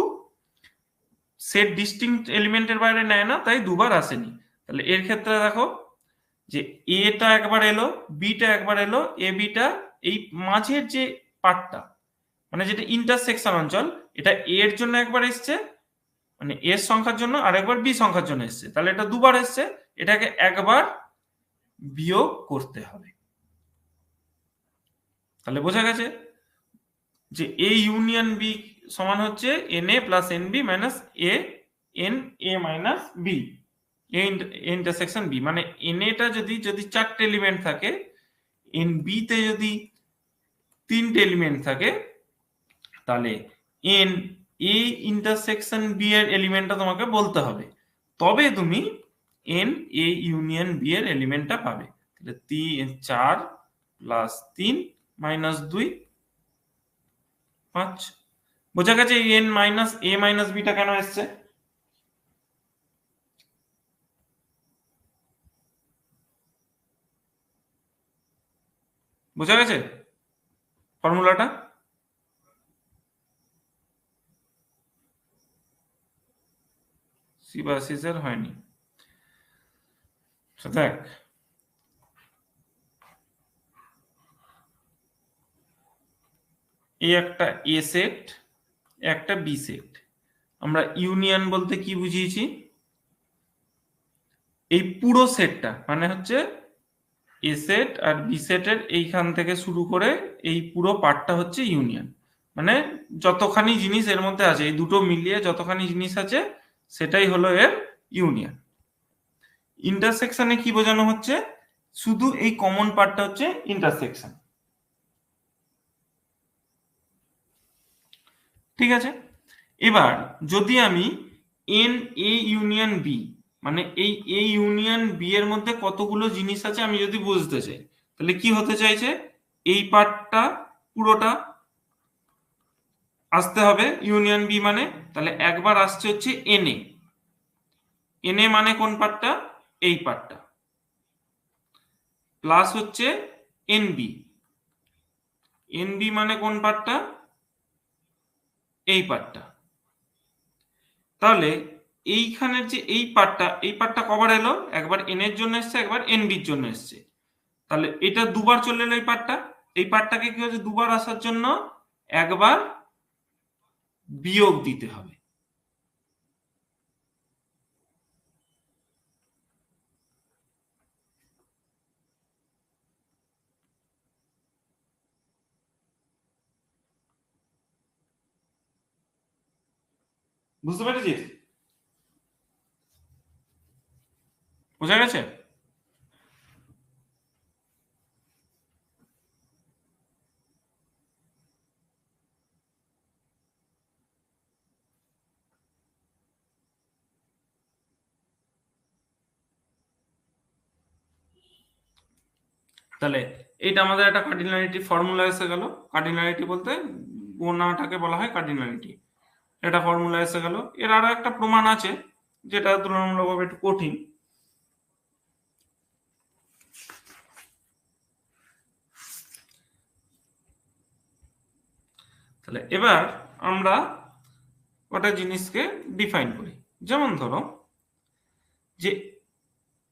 A: সেট ডিস্টিংক্ট এলিমেন্টের বাইরে নেয় না তাই দুবার আসেনি। তাহলে এর ক্ষেত্রে দেখো যে এটা একবার এলো, বিটা একবার এলো, এ বিটা এই মাঝের যে পার্টটা মানে যেটা ইন্টারসেকশন অঞ্চল, এটা এ এর জন্য একবার এসছে, মানে এর সংখ্যার জন্য, আর একবার বি সংখ্যার জন্য এসছে। তাহলে এটা দুবার এসছে, এটাকে একবার বিয়োগ করতে হবে। তাহলে বোঝা গেছে যে এ ইউনিয়ন বি সমান হচ্ছে n A plus n B minus A n A minus B, A intersection B. মানে এন এটা যদি 4টে এলিমেন্ট থাকে, এন বি তে যদি 3টে এলিমেন্ট থাকে, তাহলে এন এ ইন্টারসেকশন বি এর এলিমেন্টটা তোমাকে বলতে হবে, তবে তুমি এন এ ইউনিয়ন বি এর এলিমেন্টটা পাবে। তাহলে 4 প্লাস 3 মাইনাস 2 5। বোঝা গেছে এন মাইনাস এ মাইনাস বিটা কেন এসছে? বোঝা গেছে? ফর্মুলাটা সি ভার্সেস এর হয়নি। দেখ এই একটা এ সেট, একটা বি সেট। আমরা ইউনিয়ন বলতে কি বুঝিয়েছি? এই পুরো সেটটা মানে হচ্ছে এ সেট আর বি সেটের এইখান থেকে শুরু করে এই পুরো পার্টটা হচ্ছে ইউনিয়ন। মানে যতখানি জিনিস এর মধ্যে আছে, এই দুটো মিলিয়ে যতখানি জিনিস আছে সেটাই হলো এর ইউনিয়ন। ইন্টারসেকশনে কি বোঝানো হচ্ছে? শুধু এই কমন পার্টটা হচ্ছে ইন্টারসেকশন। ঠিক আছে, এবার যদি আমি এন এ ইউনিয়ন বি, মানে এই এ ইউনিয়ন বি এর মধ্যে কতগুলো জিনিস আছে আমি যদি বুঝতে চাই, তাহলে কি হতে চাইছে? এই পার্টটা পুরোটা আসতে হবে ইউনিয়ন বি মানে, তাহলে একবার আসছে হচ্ছে এন এ। এন এ মানে কোন পার্টটা? এই পার্টটা, প্লাস হচ্ছে এন বি। এন বি মানে কোন পার্টটা? এই পার্টটা। তাহলে এইখানের যে এই পার্টটা, এই পার্টটা কবার এলো? একবার এন এর জন্য এসছে, একবার এন বির জন্য এসছে। তাহলে এটা দুবার চলে এলো এই পার্টটা। এই পার্টটাকে কি হচ্ছে? দুবার আসার জন্য একবার বিয়োগ দিতে হবে। বুঝতে পেরেছিস? বোঝা গেছে? তাহলে এইটা আমাদের একটা কার্ডিনালিটি ফর্মুলা এসে গেল। কার্ডিনালিটি বলতে গোনাটাকে বলা হয় কার্ডিনালিটি, এটা ফর্মুলা এসে গেল। এর আরো একটা প্রমাণ আছে যেটা তুলনামূলকভাবে একটু কঠিন। তাহলে এবার আমরা ওটা জিনিসকে ডিফাইন করি। যেমন ধরো যে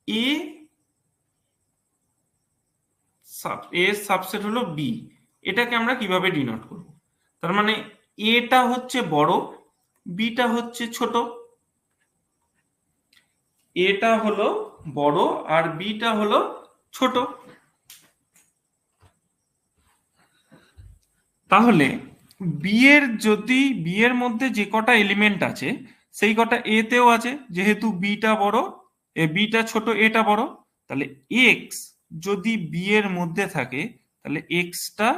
A: এ সাবসেট হলো বি, এটাকে আমরা কিভাবে ডিনোট করব? তার মানে এটা হচ্ছে বড়, বিটা হচ্ছে ছোট। এটা হলো বড় আর বিটা হলো ছোট। তাহলে বি এর মধ্যে যে কটা এলিমেন্ট আছে সেই কটা এ তেও আছে, যেহেতু বিটা বড়, বিটা ছোট, এটা বড়। তাহলে এক্স যদি বি এর মধ্যে থাকে তাহলে এক্সটা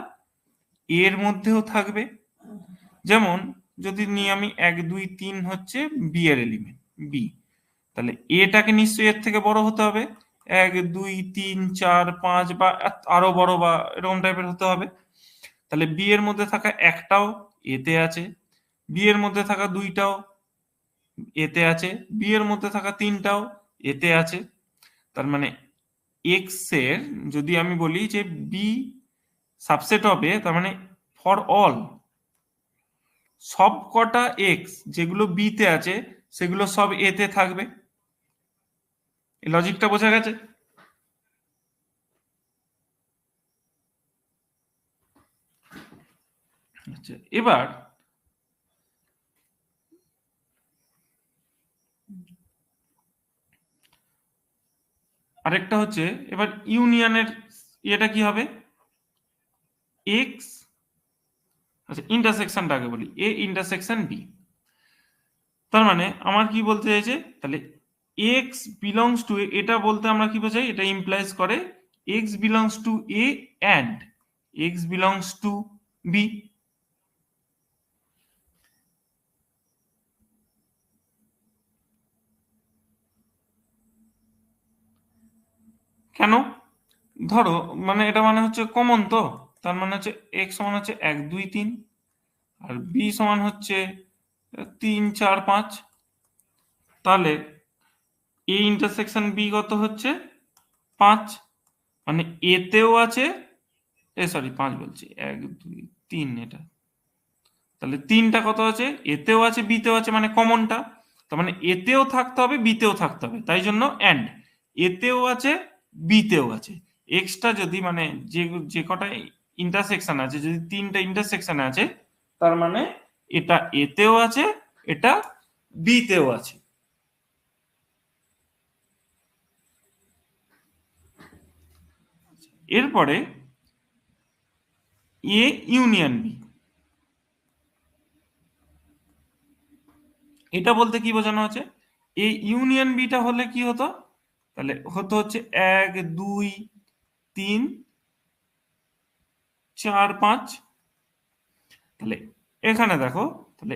A: এর মধ্যেও থাকবে। যেমন যদি নিই আমি 1 2 3 হচ্ছে বি এর এলিমেন্ট বি, তাহলে এটাকে নিশ্চয়ই এর থেকে বড় হতে হবে, 1 2 3 4 5 বা আরো বড় বা এরকম টাইপের হতে হবে। তাহলে বি এর মধ্যে থাকা একটাও এতে আছে, বি এর মধ্যে থাকা দুইটাও এতে আছে, বি এর মধ্যে থাকা তিনটাও এতে আছে। তার মানে এক্স এর যদি আমি বলি যে বি সাবসেট হবে, তার মানে ফর অল সব কটা এক্স যেগুলো বি তে আছে সেগুলো সব এতে থাকবে। এই লজিকটা বোঝা গেছে? আচ্ছা, এবার আরেকটা হচ্ছে, এবার ইউনিয়নের এটা কি হবে? এক্স, আচ্ছা ইন্টারসেকশনটা আগে বলি, এ ইন্টারসেকশন বি। তার মানে আমার কি বলতে চাইছে? তাহলে এক্স বিলংস টু এ, এটা বলতে আমরা কি বোঝাই? এটা ইমপ্লাইজ করে x belongs to A and x belongs to B. কেন? ধরো মানে এটা মানে হচ্ছে কমন, তো তার মানে হচ্ছে এক্স সমান হচ্ছে 1 2 3 আর বি সমান হচ্ছে 3 4 5। তাহলে এ ইন্টারসেকশন বি কত হচ্ছে? 5। মানে এতেও আছে সরি 5 বলছি, 1 2 3 এটা। তাহলে 3টা কত আছে, এতেও আছে বিতেও আছে, মানে কমনটা। তার মানে এতেও থাকতে হবে বিতেও থাকতে হবে, তাই জন্য এন্ড এতেও আছে বিতেও আছে। এক্সটা যদি মানে যে যে কটা ইন্টারসেকশন আছে, যদি 3টা ইন্টারসেকশনে আছে, তার মানে এটা এতেও আছে এটা বিতেও আছে। এরপরে এ ইউনিয়ন বি, এটা বলতে কি বোঝানো হচ্ছে, এই ইউনিয়ন বিটা হলে কি হতো, তাহলে হতো হচ্ছে 1 2 3 4 5। তাহলে এখানে দেখো, তাহলে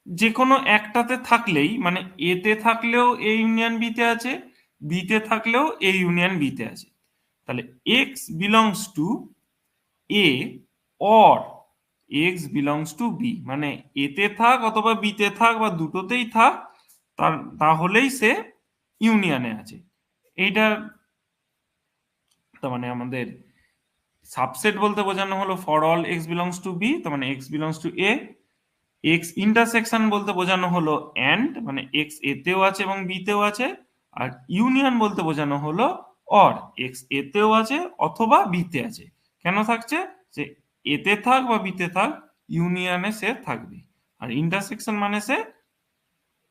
A: যে কোনো একটাতে থাকলেই মানে এতে থাকলেও এ ইউনিয়ন বিতে আছে, বিতে থাকলেও এ ইউনিয়ন বিতে আছে। তাহলে x belongs to A or x belongs to B, মানে এতে থাক অথবা বিতে থাক বা দুটোতেই থাক, তাহলেই সে ইউনিয়নে আছে। এইটা তার মানে আমাদের সাবসেট বলতে বোঝানো হলো for all x belongs to B, তার মানে x belongs to A. X intersection বলতে বোঝানো হলো এন্ড, মানে এক্স এতেও আছে এবং বিতেও আছে। আর ইউনিয়ন বলতে বোঝানো হলো অর, এক্স এতেও আছে অথবা বিতে আছে। কেন থাকছে, যে এতে থাক বা বিতে থাক ইউনিয়নে সে থাকবে। আর ইন্টারসেকশন মানে সে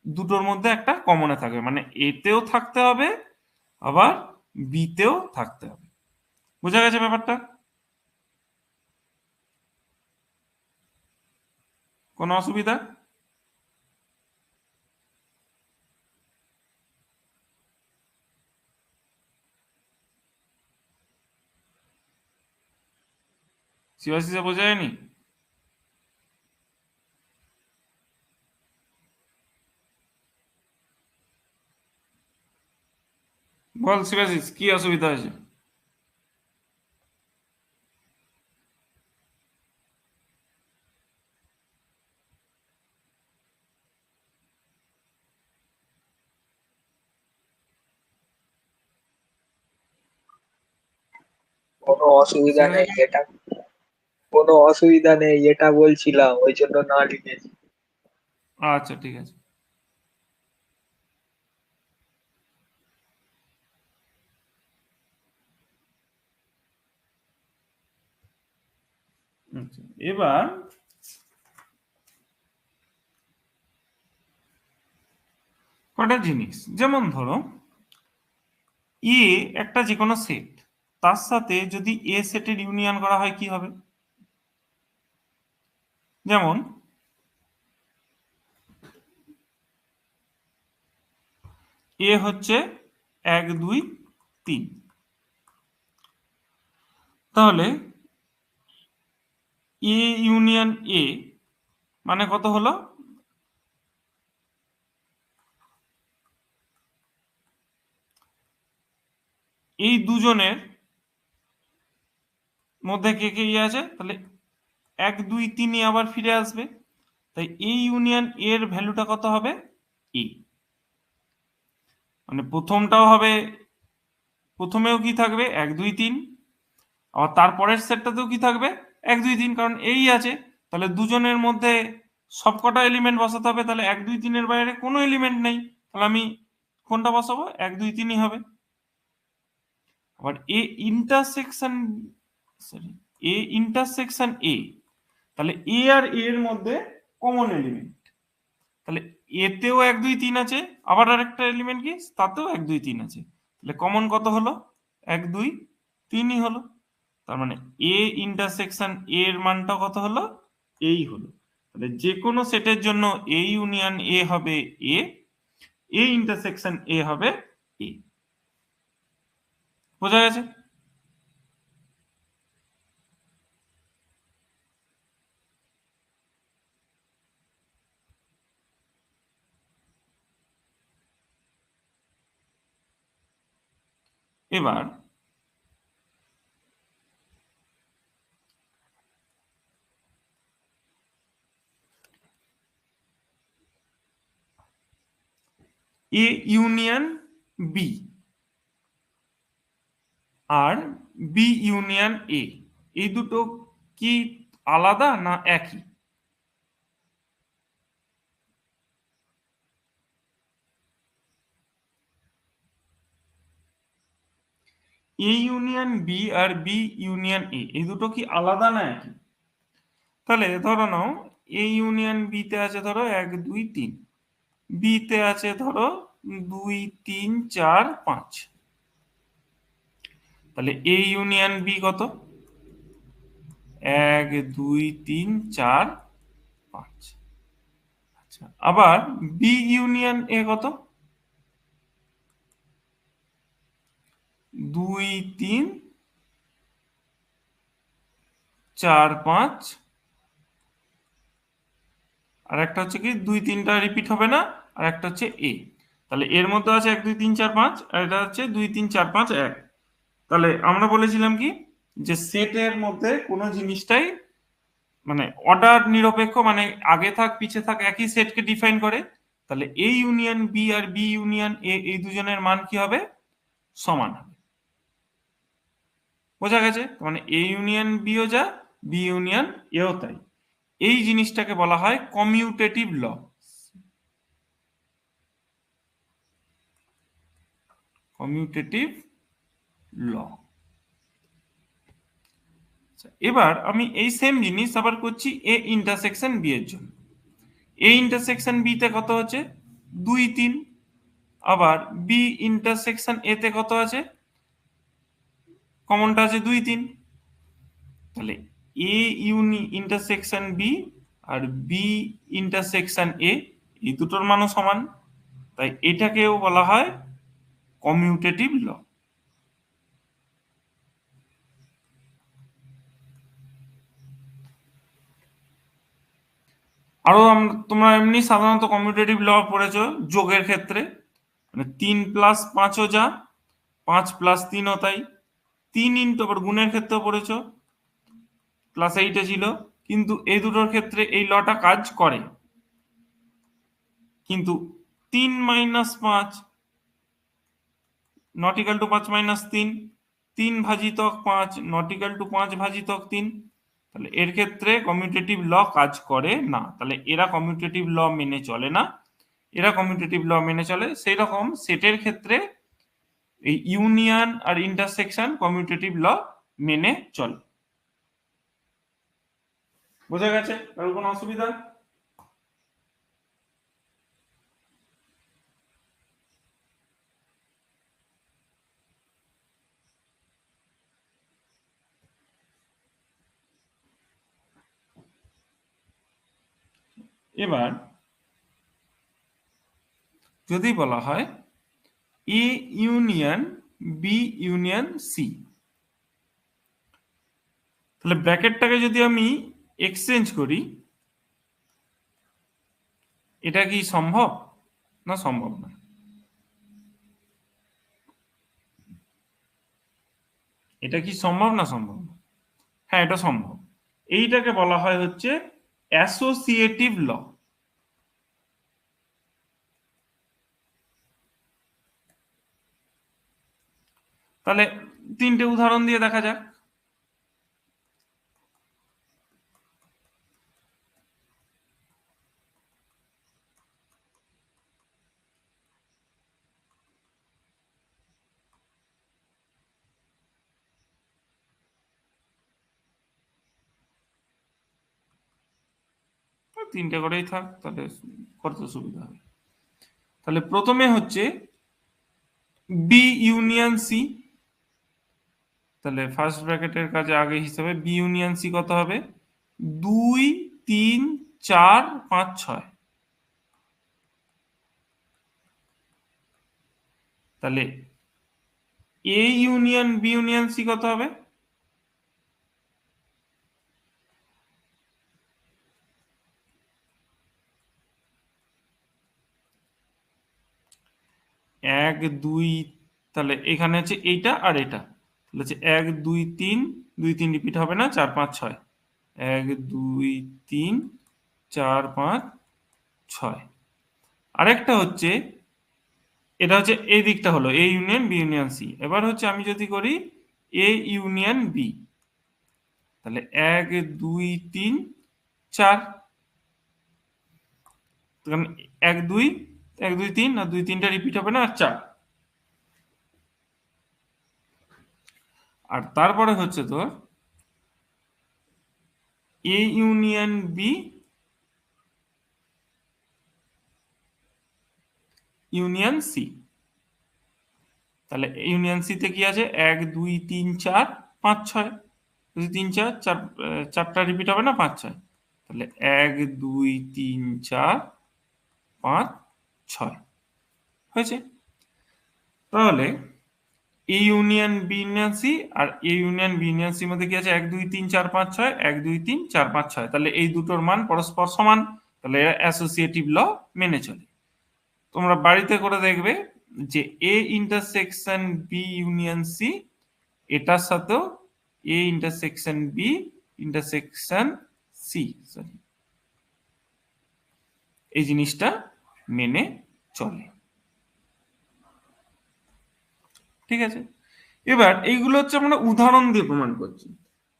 A: দুটোর মধ্যে একটা কমনে থাকবে, মানে এতেও থাকতে হবে আবার বিতেও থাকতে হবে। বোঝা গেছে ব্যাপারটা? কোনো অসুবিধা? শিবাশিসে বোঝা যায়নি? বল শিবাশিস, কি অসুবিধা হয়েছে?
B: কোনো অসুবিধা নেই
A: শিবাশিস,
B: এটা, কোনো অসুবিধা নেই এটা বলছিলাম, ওই জন্য না লিখেছি।
A: আচ্ছা ঠিক আছে। আচ্ছা, এবার কটা জিনিস, যেমন ধরো এ একটা যে কোনো সেট, তার সাথে যদি এ সেটের ইউনিয়ন করা হয় কি হবে? যেমন এ হচ্ছে 1 2 3, তাহলে এ ইউনিয়ন এ মানে কত হলো, এই দুজনের মধ্যে কে কে ইয়ে আছে, তাহলে 1 2 3 আবার ফিরে আসবে। তাই এই ইউনিয়ন এর ভ্যালুটা কত হবে, এ। মানে প্রথমটাও হবে, প্রথমেও কি থাকবে 1 2 3, আবার তারপরের সেটটাতেও কি থাকবে 1 2 3, কারণ এই আছে। তাহলে দুজনের মধ্যে সবকটা এলিমেন্ট বসাতে হবে, তাহলে 1 2 3 এর বাইরে কোনো এলিমেন্ট নেই, তাহলে আমি কোনটা বসাবো, 1 2 3ই হবে। আবার A intersection, sorry, A intersection A, তাহলে এ আর এ এর মধ্যে কমন এলিমেন্ট, তাহলে এতেও 1 2 3 আছে, আবার আরেকটা এলিমেন্ট কি তাতেও 1 2 3 আছে, তাহলে কমন কত হলো, 1 2 3ই হলো। তার মানে এ ইন্টারসেকশন এর মানটা কত হলো, এই হলো। তাহলে যে কোনো সেটের জন্য এ ইউনিয়ন এ হবে এ, এ ইন্টারসেকশন এ হবে এ। বোঝা গেছে? এবার এ ইউনিয়ন বি আর বি ইউনিয়ন এ, এই দুটো কি আলাদা না একই? এ ইউনিয়ন বি আর বি ইউনিয়ন এ, এই দুটো কি আলাদা না একই? তাহলে ধরো নাও এ ইউনিয়ন বি তে আছে ধরো 1 2 3, বি তে আছে ধরো 2 3 4 5। তাহলে এ ইউনিয়ন বি কত? 1 2 3 4 5। আচ্ছা, আবার বি ইউনিয়ন এ কত? 2 3 4 5। আর একটা হচ্ছে কি 2 3টা রিপিট হবে না, আর একটা হচ্ছে এ। তাহলে এর মধ্যে আছে 1 2 3 4 5, আর এটা হচ্ছে 2 3 4 5 1। তাহলে আমরা বলেছিলাম কি যে সেটের মধ্যে কোনো জিনিসটাই মানে অর্ডার নিরপেক্ষ, মানে আগে থাক পিছে থাক একই সেটকে ডিফাইন করে। তাহলে এ ইউনিয়ন বি আর বি ইউনিয়ন এ, এই দুজনের মান কি হবে? সমান হবে। বোঝা গেছে? মানে এ ইউনিয়ন বিও যা, বি ইউনিয়ন এও তাই। এই জিনিসটাকে বলা হয় কমিউটেটিভ ল। কমিউটেটিভ ল। এবার আমি এই সেম জিনিস আবার করছি এ ইন্টারসেকশন বি এর জন্য। এ ইন্টারসেকশন বি তে কত হচ্ছে? 2 3। আবার বি ইন্টারসেকশন এ তে কত আছে? কমনটা আছে 2 3। তাহলে এ ইন্টারসেকশন বি আর বি ইন্টারসেকশন এ, এই দুটোর মানও সমান। তাই এটাকেও বলা হয় কমিউটেটিভ ল। আরো তোমরা এমনি সাধারণত কমিউটেটিভ ল পড়েছো যোগের ক্ষেত্রে, মানে 3 প্লাস 5ও যা, 5 প্লাস 3ও তাই। 3 ইন্টু, আবার গুণের ক্ষেত্রেও পড়েছো, ক্লাস 8-এ ছিল। কিন্তু এই দুটোর ক্ষেত্রে এই লটা কাজ করে। কিন্তু 3 minus 5 not equal to 5 minus 3, 3 ভাজিতক 5 নট ইকাল টু 5 ভাজিতক 3। তাহলে এর ক্ষেত্রে কমিউটেটিভ ল কাজ করে না। তাহলে এরা কমিউটেটিভ ল মেনে চলে না, এরা কমিউটেটিভ ল মেনে চলে। সেই রকম সেটের ক্ষেত্রে এই ইউনিয়ন আর ইন্টারসেকশন কমিউটেটিভ ল মেনে চলে। বোঝা গেছে? আর কোনো অসুবিধা? এবার যদি বলা হয় A union B union C, তাহলে ব্র্যাকেটটাকে যদি আমি এক্সচেঞ্জ করি, এটা কি সম্ভব না সম্ভব না? এটা কি সম্ভব না সম্ভব না? হ্যাঁ, এটা সম্ভব। এইটাকে বলা হয় হচ্ছে অ্যাসোসিয়েটিভ ল। তাহলে 3টে উদাহরণ দিয়ে দেখা যাক। তিনটে করেই থাক, তাহলে করতে সুবিধা হবে। তাহলে প্রথমে হচ্ছে বি ইউনিয়ন সি। তাহলে ফার্স্ট ব্র্যাকেটের কাজে আগে হিসাবে বি ইউনিয়ন সি কত হবে? 2 3 4 5 6। তাহলে A union B union C কত হবে? 1 2। তাহলে এখানে হচ্ছে এইটা আর এটা, তাহলে হচ্ছে 1 2 3, 2 3 রিপিট হবে না, 4 5 6। 1 2 3 4 5 6। আরেকটা হচ্ছে, এটা হচ্ছে এই দিকটা হলো A union B union C. এবার হচ্ছে আমি যদি করি এ ইউনিয়ন বি, তাহলে 1 2 3 4, কারণ 1 2 1 2 3 আর 2 3টা রিপিট হবে না, আর 4। আর তারপরে হচ্ছে তোর A union B union C. তাহলে ইউনিয়ন সি তে কি আছে, 1 2 3 4 5 6, 2 3 4 4, চারটা রিপিট হবে না, 5 6। তাহলে 1 2 3 4 5 6 হয়েছে। তাহলে A union B union C আর A union B union C মধ্যে কি আছে, 1 2 3 4 5 6, 1 2 3 4 5 6। তাহলে এই দুটোর মান পরস্পর সমান, তাহলে এরা অ্যাসোসিয়েটিভ ল মেনে চলে। তোমরা বাড়িতে করে দেখবে যে A intersection B union C এটার সাথেও A intersection B intersection C, sorry, এই জিনিসটা মেনে চলে। ঠিক আছে, এবার এইগুলো হচ্ছে আমরা উদাহরণ দিয়ে প্রমাণ করছি।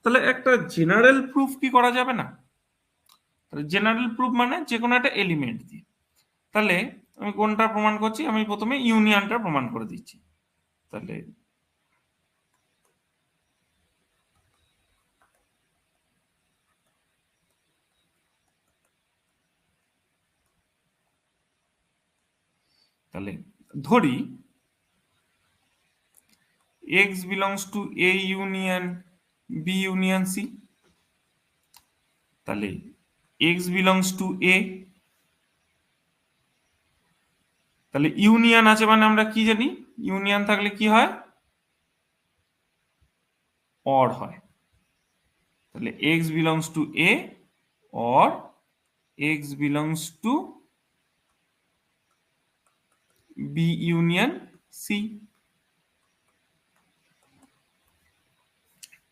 A: তাহলে একটা জেনারেল প্রুফ কি করা যাবে না? তাহলে জেনারেল প্রুফ মানে যে কোনো একটা এলিমেন্ট দিয়ে। তাহলে আমি কোনটা প্রমাণ করছি, আমি প্রথমে ইউনিয়নটা প্রমাণ করে দিচ্ছি। তাহলে তাহলে ধরি x belongs to a union b union c। তাহলে x belongs to a, তাহলে ইউনিয়ন আছে মানে আমরা কি জানি, ইউনিয়ন থাকলে কি হয়, অর হয়। তাহলে x belongs to a or x belongs to b union c।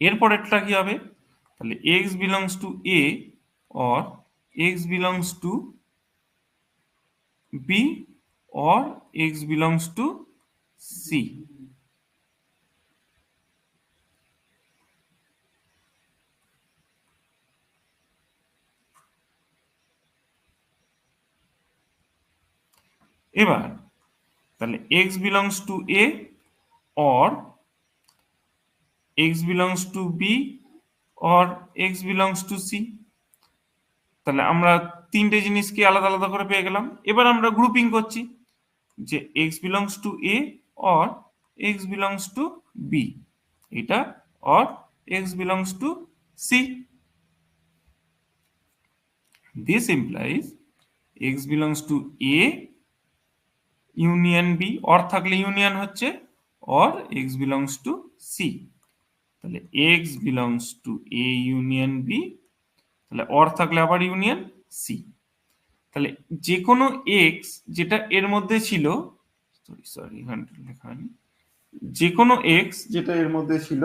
A: এরপরেরটা কি হবে, তাহলে x belongs to a or x belongs to b or x belongs to c। এবার তাহলে x belongs to a or x belongs to b or x belongs to c। তাহলে আমরা তিনটে জিনিসকে আলাদা আলাদা করে পেয়ে গেলাম। এবার আমরা গ্রুপিং করছি যে x belongs to a or x belongs to b, এটা or x belongs to c। This implies x belongs to a union B, or থাকলে ইউনিয়ন হচ্ছে, or x belongs to c। তাহলে x belongs to a union B, তাহলে or থাকলে আবার union C. তাহলে যে কোনো x যেটা এর মধ্যে ছিল, সরি সরি এখানে লেখা হয়নি, যে কোনো x যেটা এর মধ্যে ছিল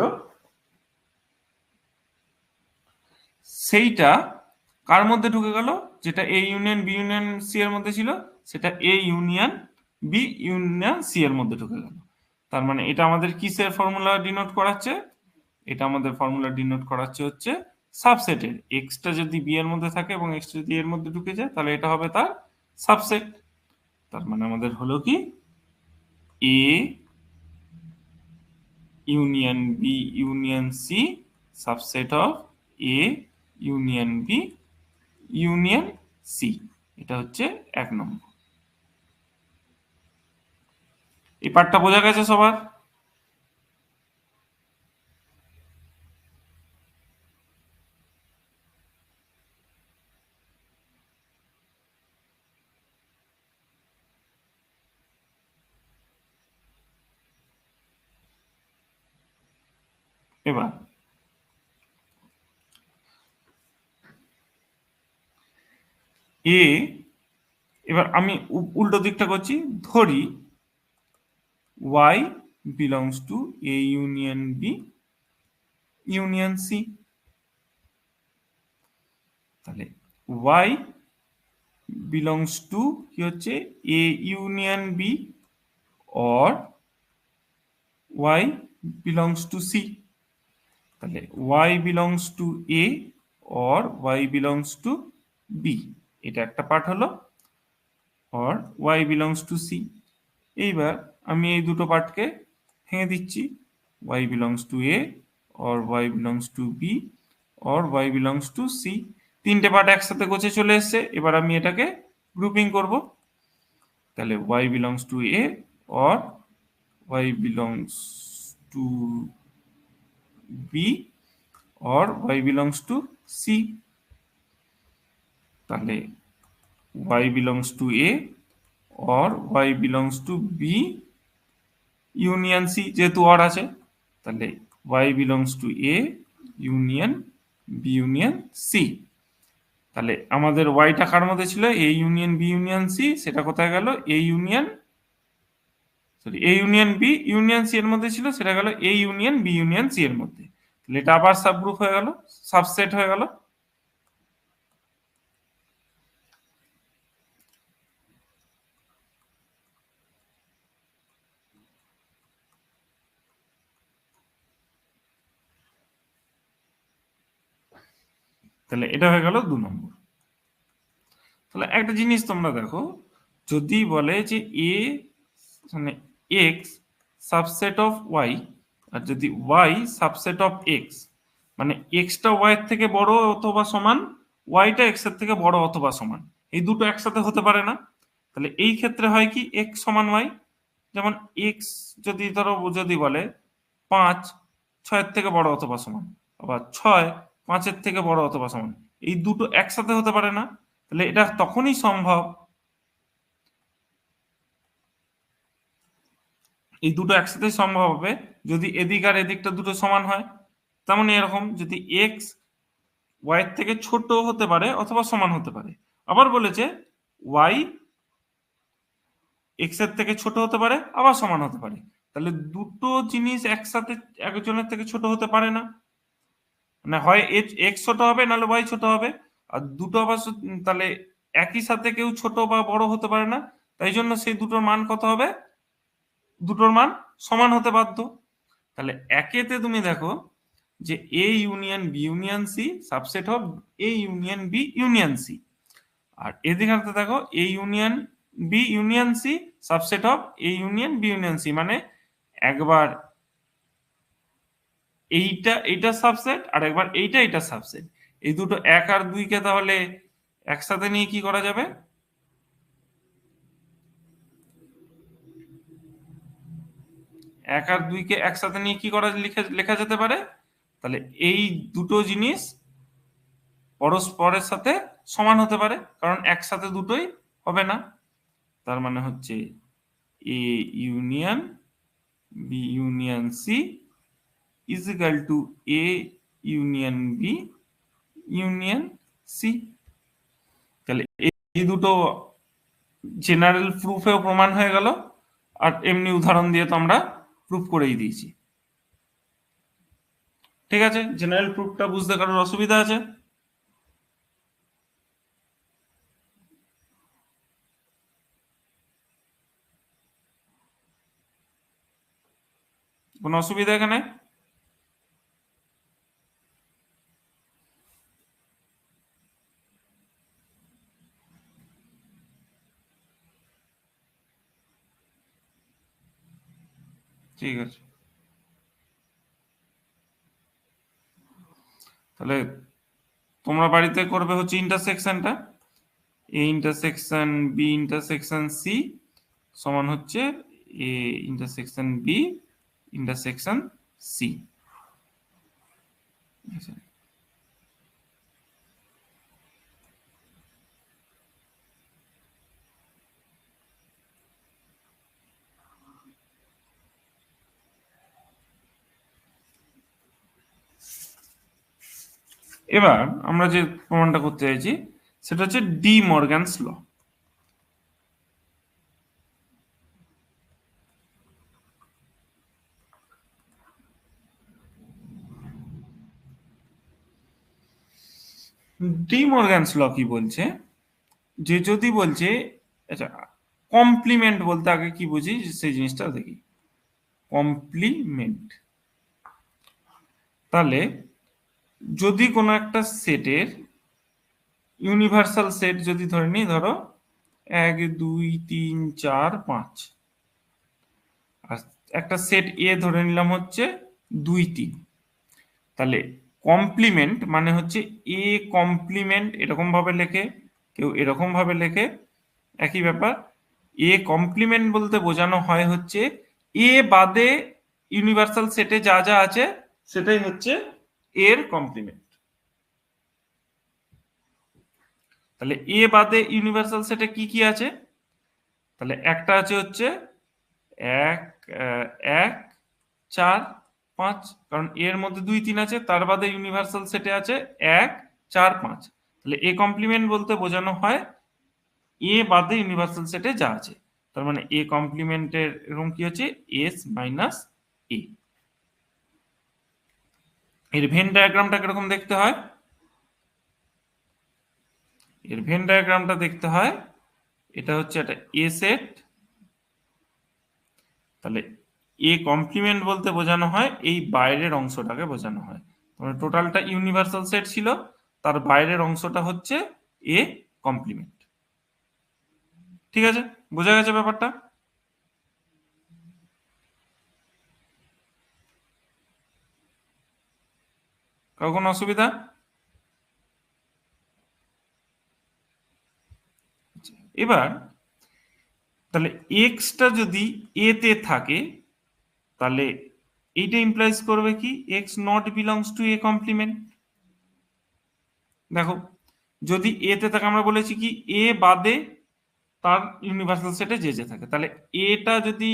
A: সেইটা কার মধ্যে ঢুকে গেল, যেটা A union B union C এর মধ্যে ছিল সেটা A union B union C এর মধ্যে ঢুকে গেল। তার মানে এটা আমাদের কিসের ফর্মুলা ডিনোট করাচ্ছে, এটা আমাদের ফর্মুলা ডিনোট করাচ্ছে হচ্ছে সাবসেটের। এক্সটা যদি বি এর মধ্যে থাকে এবং এক্স যদি এর মধ্যে ঢুকে যায় তাহলে এটা হবে তার সাবসেট। তার মানে আমাদের হলো কি A union B union C subset of A union B union C. এটা হচ্ছে 1 নম্বর। এই পার্টটা বোঝা গেছে সবার? এবার এ, এবার আমি উল্টো দিকটা করছি, ধরি y belongs to a union b union c। তাহলে y belongs to কি হচ্ছে a union b or y belongs to c। তাহলে y belongs to a or y belongs two b, এটা একটা পার্ট হলো, or y belongs two c। এইবার আমি এই দুটো পার্টকে ভেঙে দিচ্ছি, y belongs to a or y belongs two b or y belongs two c। তিনটে পার্ট একসাথে গোছে চলে এসছে, এবার আমি এটাকে গ্রুপিং করব। তাহলে y belongs to a or y belongs two b or y belongs two c। তাহলে y belongs to a or y belongs two b union c, যেহেতু অর আছে, তাহলে y belongs to a union b union c। তাহলে আমাদের ওয়াইটা কার মধ্যে ছিল, a union b union c, সেটা কোথায় গেল, a union b union c এর মধ্যে ছিল, সেটা গেল a union b union c এর মধ্যে। তাহলে এটা আবার সাবগ্রুপ হয়ে গেল, সাবসেট হয়ে গেল। তাহলে এটা হয়ে গেল 2 নম্বর। তাহলে একটা জিনিস তোমরা দেখো, যদি বলে যে a মানে x সাবসেট অফ y, আর যদি y সাবসেট অফ x, মানে এক্সটা ওয়াই এর থেকে বড় অথবা সমান, ওয়াইটা এক্স এর থেকে বড় অথবা সমান, এই দুটো একসাথে হতে পারে না। তাহলে এই ক্ষেত্রে হয় কি, x সমান y, যেমন x যদি ধরো যদি বলে 5 6 এর থেকে বড় অথবা সমান, আবার 6 5 এর থেকে বড় অথবা সমান, এই দুটো একসাথে হতে পারে না। তাহলে এটা তখনই সম্ভব, এই দুটো একসাথে সম্ভব হবে যদি এদিক আর এদিকটা দুটো সমান হয়। তেমনই এরকম যদি এক্স ওয়াই এর থেকে ছোট হতে পারে অথবা সমান হতে পারে। আবার বলেছে ওয়াই এক্স এর থেকে ছোট হতে পারে আবার সমান হতে পারে। তাহলে দুটো জিনিস একসাথে একজনের থেকে ছোট হতে পারে না, মানে হয় এক্স ছোট হবে নাহলে ওয়াই ছোট হবে। আর দুটো আবার তাহলে একই সাথে কেউ ছোট বা বড় হতে পারে না, তাই জন্য সেই দুটোর মান কত হবে, দুটোর মান সমান হতে বাধ্য। তাহলে একেতে তুমি দেখো যে A union B union C subset of A union B union C, আর এদিকে দেখো A union B union C subset of A union B union C, মানে একবার এইটা সাবসেট আর একবার এইটা সাবসেট। এই দুটো 1 আর 2 কে তাহলে একসাথে নিয়ে কি করা যাবে, 1 আর 2 কে একসাথে নিয়ে কি করা লেখা যেতে পারে, তাহলে এই দুটো জিনিস পরস্পরের সাথে সমান হতে পারে, কারণ একসাথে দুটোই হবে না। তার মানে হচ্ছে A union B union C is equal to A union B union C. তাহলে এই দুটো জেনারেল প্রুফেও প্রমাণ হয়ে গেল, আর এমনি উদাহরণ দিয়ে তো আমরা প্রুফ করেই দিয়েছি। ঠিক আছে, জেনারেল প্রুফটা বুঝতে কারোর অসুবিধা আছে? কোনো অসুবিধা এখানে? ঠিক আছে, তাহলে তোমরা বাড়িতে করবে হচ্ছে ইন্টারসেকশনটা, A intersection B intersection C সমান হচ্ছে A intersection B intersection C. এবার আমরা যে প্রমাণটা করতে চাইছি সেটা হচ্ছে ডি মর্গ্যানস ল। ডি মর্গ্যানস ল কি বলছে, যে যদি বলছে, আচ্ছা কমপ্লিমেন্ট বলতে আগে কি বুঝি সেই জিনিসটা দেখি। কমপ্লিমেন্ট, তাহলে যদি কোনো একটা সেটের ইউনিভার্সাল সেট যদি ধরে নিই, ধরো 1 2 3 4 5, আর একটা সেট এ ধরে নিলাম হচ্ছে 2 3, তাহলে কমপ্লিমেন্ট মানে হচ্ছে এ কমপ্লিমেন্ট, এরকম ভাবে লেখে, কেউ এরকম ভাবে লেখে, একই ব্যাপার। এ কমপ্লিমেন্ট বলতে বোঝানো হয় হচ্ছে এ বাদে ইউনিভার্সাল সেটে যা যা আছে সেটাই হচ্ছে এর কমপ্লিমেন্ট। তাহলে এ বাদে ইউনিভার্সাল সেটে কি কি আছে? তাহলে একটা আছে হচ্ছে 1 1 4 5, কারণ এর মধ্যে 2 3 আছে, তার বাদে ইউনিভার্সাল সেটে আছে 1 4 5। তাহলে এ কমপ্লিমেন্ট বলতে বোঝানো হয় এ বাদে ইউনিভার্সাল সেটে যা আছে, তার মানে এ কমপ্লিমেন্টের এরকম কি হচ্ছে এস মাইনাস এ। এর ভেন ডায়াগ্রামটা কিরকম দেখতে হয়? এর ভেন ডায়াগ্রামটা দেখতে হয়, এটা হচ্ছে একটা এ সেট, তাহলে এ কমপ্লিমেন্ট বলতে বোঝানো হয় এই বাইরের অংশটাকে বোঝানো হয়। মানে টোটালটা ইউনিভার্সাল সেট ছিল, তার বাইরের অংশটা হচ্ছে এ কমপ্লিমেন্ট। ঠিক আছে, বোঝা গেছে ব্যাপারটা? কারো কোনো অসুবিধা? এবার তাহলে এক্সটা যদি এ তে থাকে, তাহলে এইটা ইমপ্লাইজ করবে কি x not belongs to A complement. দেখো, যদি এ তে থাকে, আমরা বলেছি কি এ বাদে তার ইউনিভার্সাল সেটে যে যে থাকে, তাহলে এটা যদি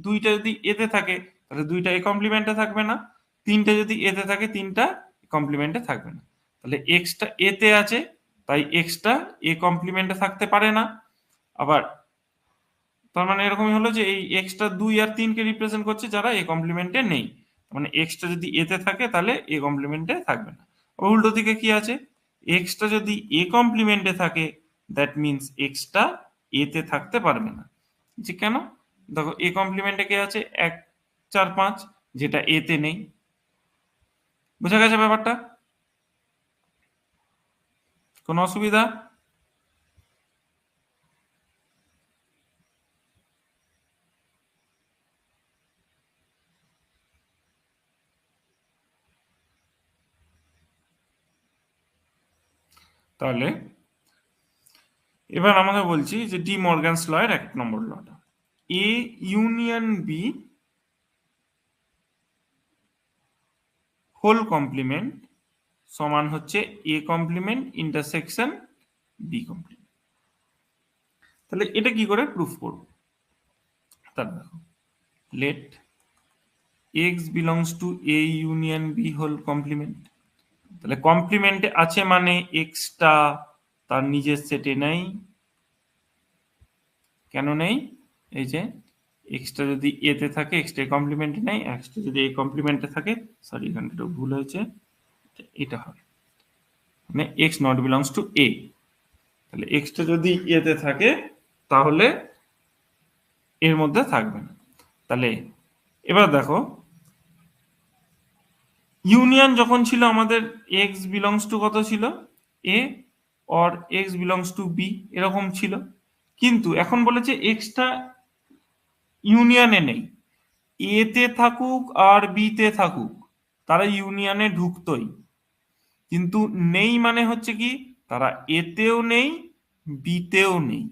A: দুইটা যদি এতে থাকে তাহলে দুইটা এ কমপ্লিমেন্টে থাকবে না, তিনটা যদি এতে থাকে তিনটা কমপ্লিমেন্টে থাকবে না। তাহলে এক্সটা এতে আছে, তাই এক্সটা এ কমপ্লিমেন্টে থাকতে পারে না। আবার তার মানে এরকমই হলো যে এই এক্সটা 2 আর 3 কে রিপ্রেজেন্ট করছে যারা এ কমপ্লিমেন্টে নেই, মানে এক্সটা যদি এতে থাকে তাহলে এ কমপ্লিমেন্টে থাকবে না। আবার উল্টো দিকে কি আছে, এক্সটা যদি এ কমপ্লিমেন্টে থাকে দ্যাট মিন্স এক্সটা এতে থাকতে পারবে না। যে কেন? দেখো এ কমপ্লিমেন্টে কে আছে 1 4 5, যেটা এতে নেই। বুঝা গেছে ব্যাপারটা? কোনো অসুবিধা? তাহলে এবার আমাদের বলছি যে ডি মর্গ্যানস ল এর 1 নম্বর লটা, A union B whole complement সমান হচ্ছে A complement intersection B complement. তাহলে এটা কি করে প্রুফ করব? তাহলে দেখো, let x belongs to A union B whole complement. তাহলে কমপ্লিমেন্টে আছে মানে এক্সটা তার নিজের সেটে নেই। কেন নেই? এই যে এক্সটা যদি এ তে থাকে এক্সটা কমপ্লিমেন্টে নেই, এক্সটা যদি এ কমপ্লিমেন্টে থাকে, সরি এখানে একটু ভুল হয়েছে, এটা হবে মানে এক্স নট বিলংস টু এ। তাহলে এক্সটা যদি এ তে থাকে তাহলে এর মধ্যে থাকবে না। তাহলে এবার দেখো, ইউনিয়ন যখন ছিল আমাদের এক্স বিলংস টু কত ছিল A, or x belongs to B, এরকম ছিল। কিন্তু এখন বলেছে এক্সটা ইউনিয়নে নেই, এ তে থাকুক আর বি তে থাকুক তারা ইউনিয়নে ঢুকতোই, কিন্তু নেই মানে হচ্ছে কি তারা এতেও নেই বিতেও নেই।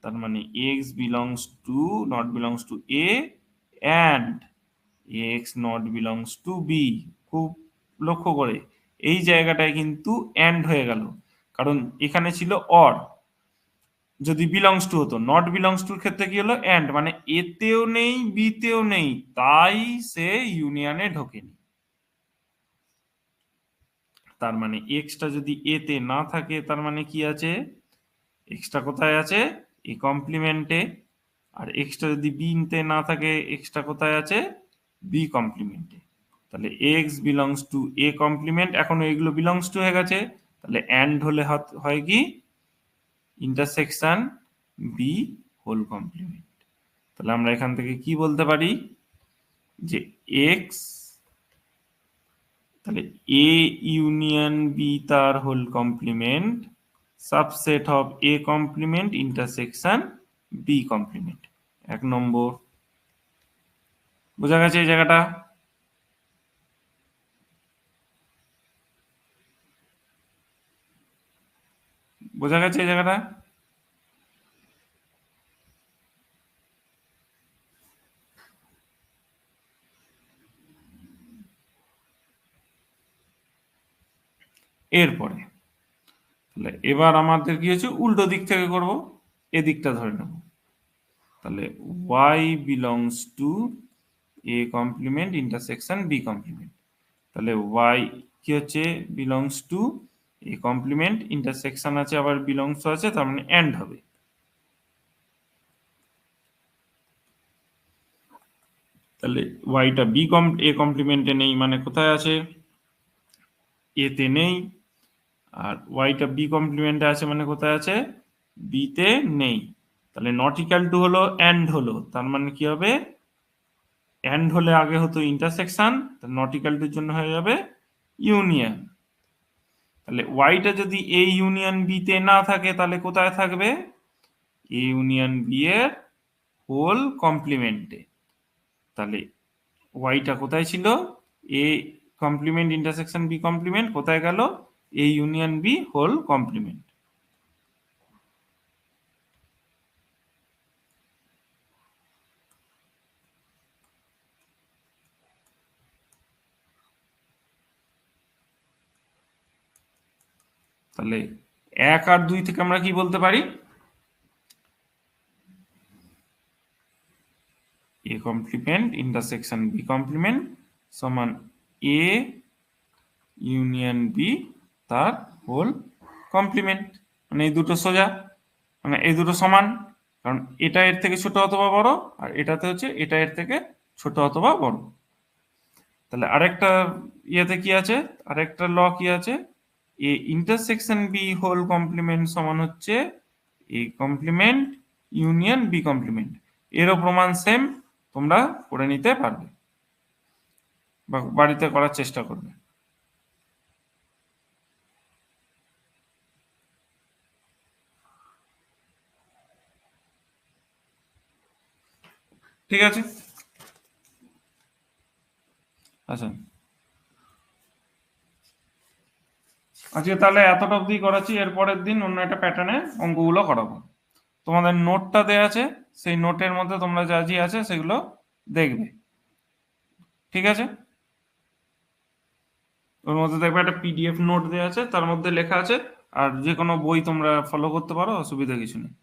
A: তার মানে x belongs to not belongs to A and x not belongs to B. খুব লক্ষ্য করে এই জায়গাটায় কিন্তু অ্যান্ড হয়ে গেল, কারণ এখানে ছিল অর, যদি বিলংস টু হতো, নট বিলংস টুর ক্ষেত্রে কি হলো অ্যান্ড, মানে এতেও নেই বিতেও নেই, তাই সে ইউনিয়নে ঢোকেনি। তার মানে এক্সটা যদি এতে না থাকে তার মানে কি আছে, এক্সটা কোথায় আছে এ কমপ্লিমেন্টে, আর এক্সটা যদি বি তে না থাকে এক্সটা কোথায় আছে বি কমপ্লিমেন্টে। তাহলে x belongs to A complement, এখন এগুলো বিলংস টু হয়ে গেছে, তাহলে অ্যান্ড হলে হয় কি ইন্টারসেকশন বি হোল কমপ্লিমেন্ট। তাহলে আমরা এখান থেকে কি বলতে পারি যে এক্স তাহলে এ ইউনিয়ন বি তার whole complement subset of A complement intersection B complement. 1 নম্বর। বোঝা গেছে এই জায়গাটা? বোঝা গেছে এই জায়গাটা? এরপরে তাহলে এবার আমাদের কি হচ্ছে, উল্টো দিক থেকে করব, এদিকটা ধরে নেব। তাহলে y belongs to a complement intersection b complement. তাহলে y কি হচ্ছে, belongs to a complement intersection আছে আবার বিলংস আছে, তার মানে এন্ড হবে। তাহলে yটা a কমপ্লিমেন্টে নেই, মানে কোথায় আছে, a তে নেই। আর yটা b কমপ্লিমেন্টে আছে, মানে কোথায় আছে, b তে নেই। তাহলে নট ইকুয়াল টু হলো এন্ড হলো, তার মানে কি হবে, এন্ড হলে আগে হতো ইন্টারসেকশন, নট ইকুয়াল টুর জন্য হয়ে যাবে ইউনিয়ন। তাহলে ওয়াইটা যদি এ ইউনিয়ন বি তে না থাকে তাহলে কোথায় থাকবে, এ ইউনিয়ন বি এর হোল কমপ্লিমেন্টে। তাহলে ওয়াইটা কোথায় ছিল, A complement intersection B complement, কোথায় গেল, A union B whole complement. তাহলে 1 আর 2 থেকে আমরা কি বলতে পারি, A complement intersection B complement সমান এ ইউনিয়ন বি তার হোল কমপ্লিমেন্ট। মানে এই দুটো সোজা, মানে এই দুটো সমান, কারণ এটা এর থেকে ছোট অথবা বড়, আর এটাতে হচ্ছে এটা এর থেকে ছোট অথবা বড়। তাহলে আরেকটা ইয়েতে কি আছে, আরেকটা ল কি আছে, A intersection B whole complement সমান হচ্ছে A complement union B complement. এরও প্রমাণ সেম, তোমরা করে নিতে পারবে বা বাড়িতে করার চেষ্টা করবে। ঠিক আছে, আচ্ছা আজকে তাহলে এতটা অবধি করাচ্ছি, এর পরের দিন অন্য একটা প্যাটার্নে অঙ্কগুলো করাবো। তোমাদের নোটটা দেয়া আছে, সেই নোটের মধ্যে তোমরা যা যা আছে সেগুলো দেখবে। ঠিক আছে, ওর মধ্যে দেখবে একটা পিডিএফ নোট দেওয়া আছে, তার মধ্যে লেখা আছে, আর যে কোনো বই তোমরা ফলো করতে পারো, অসুবিধা কিছু নেই।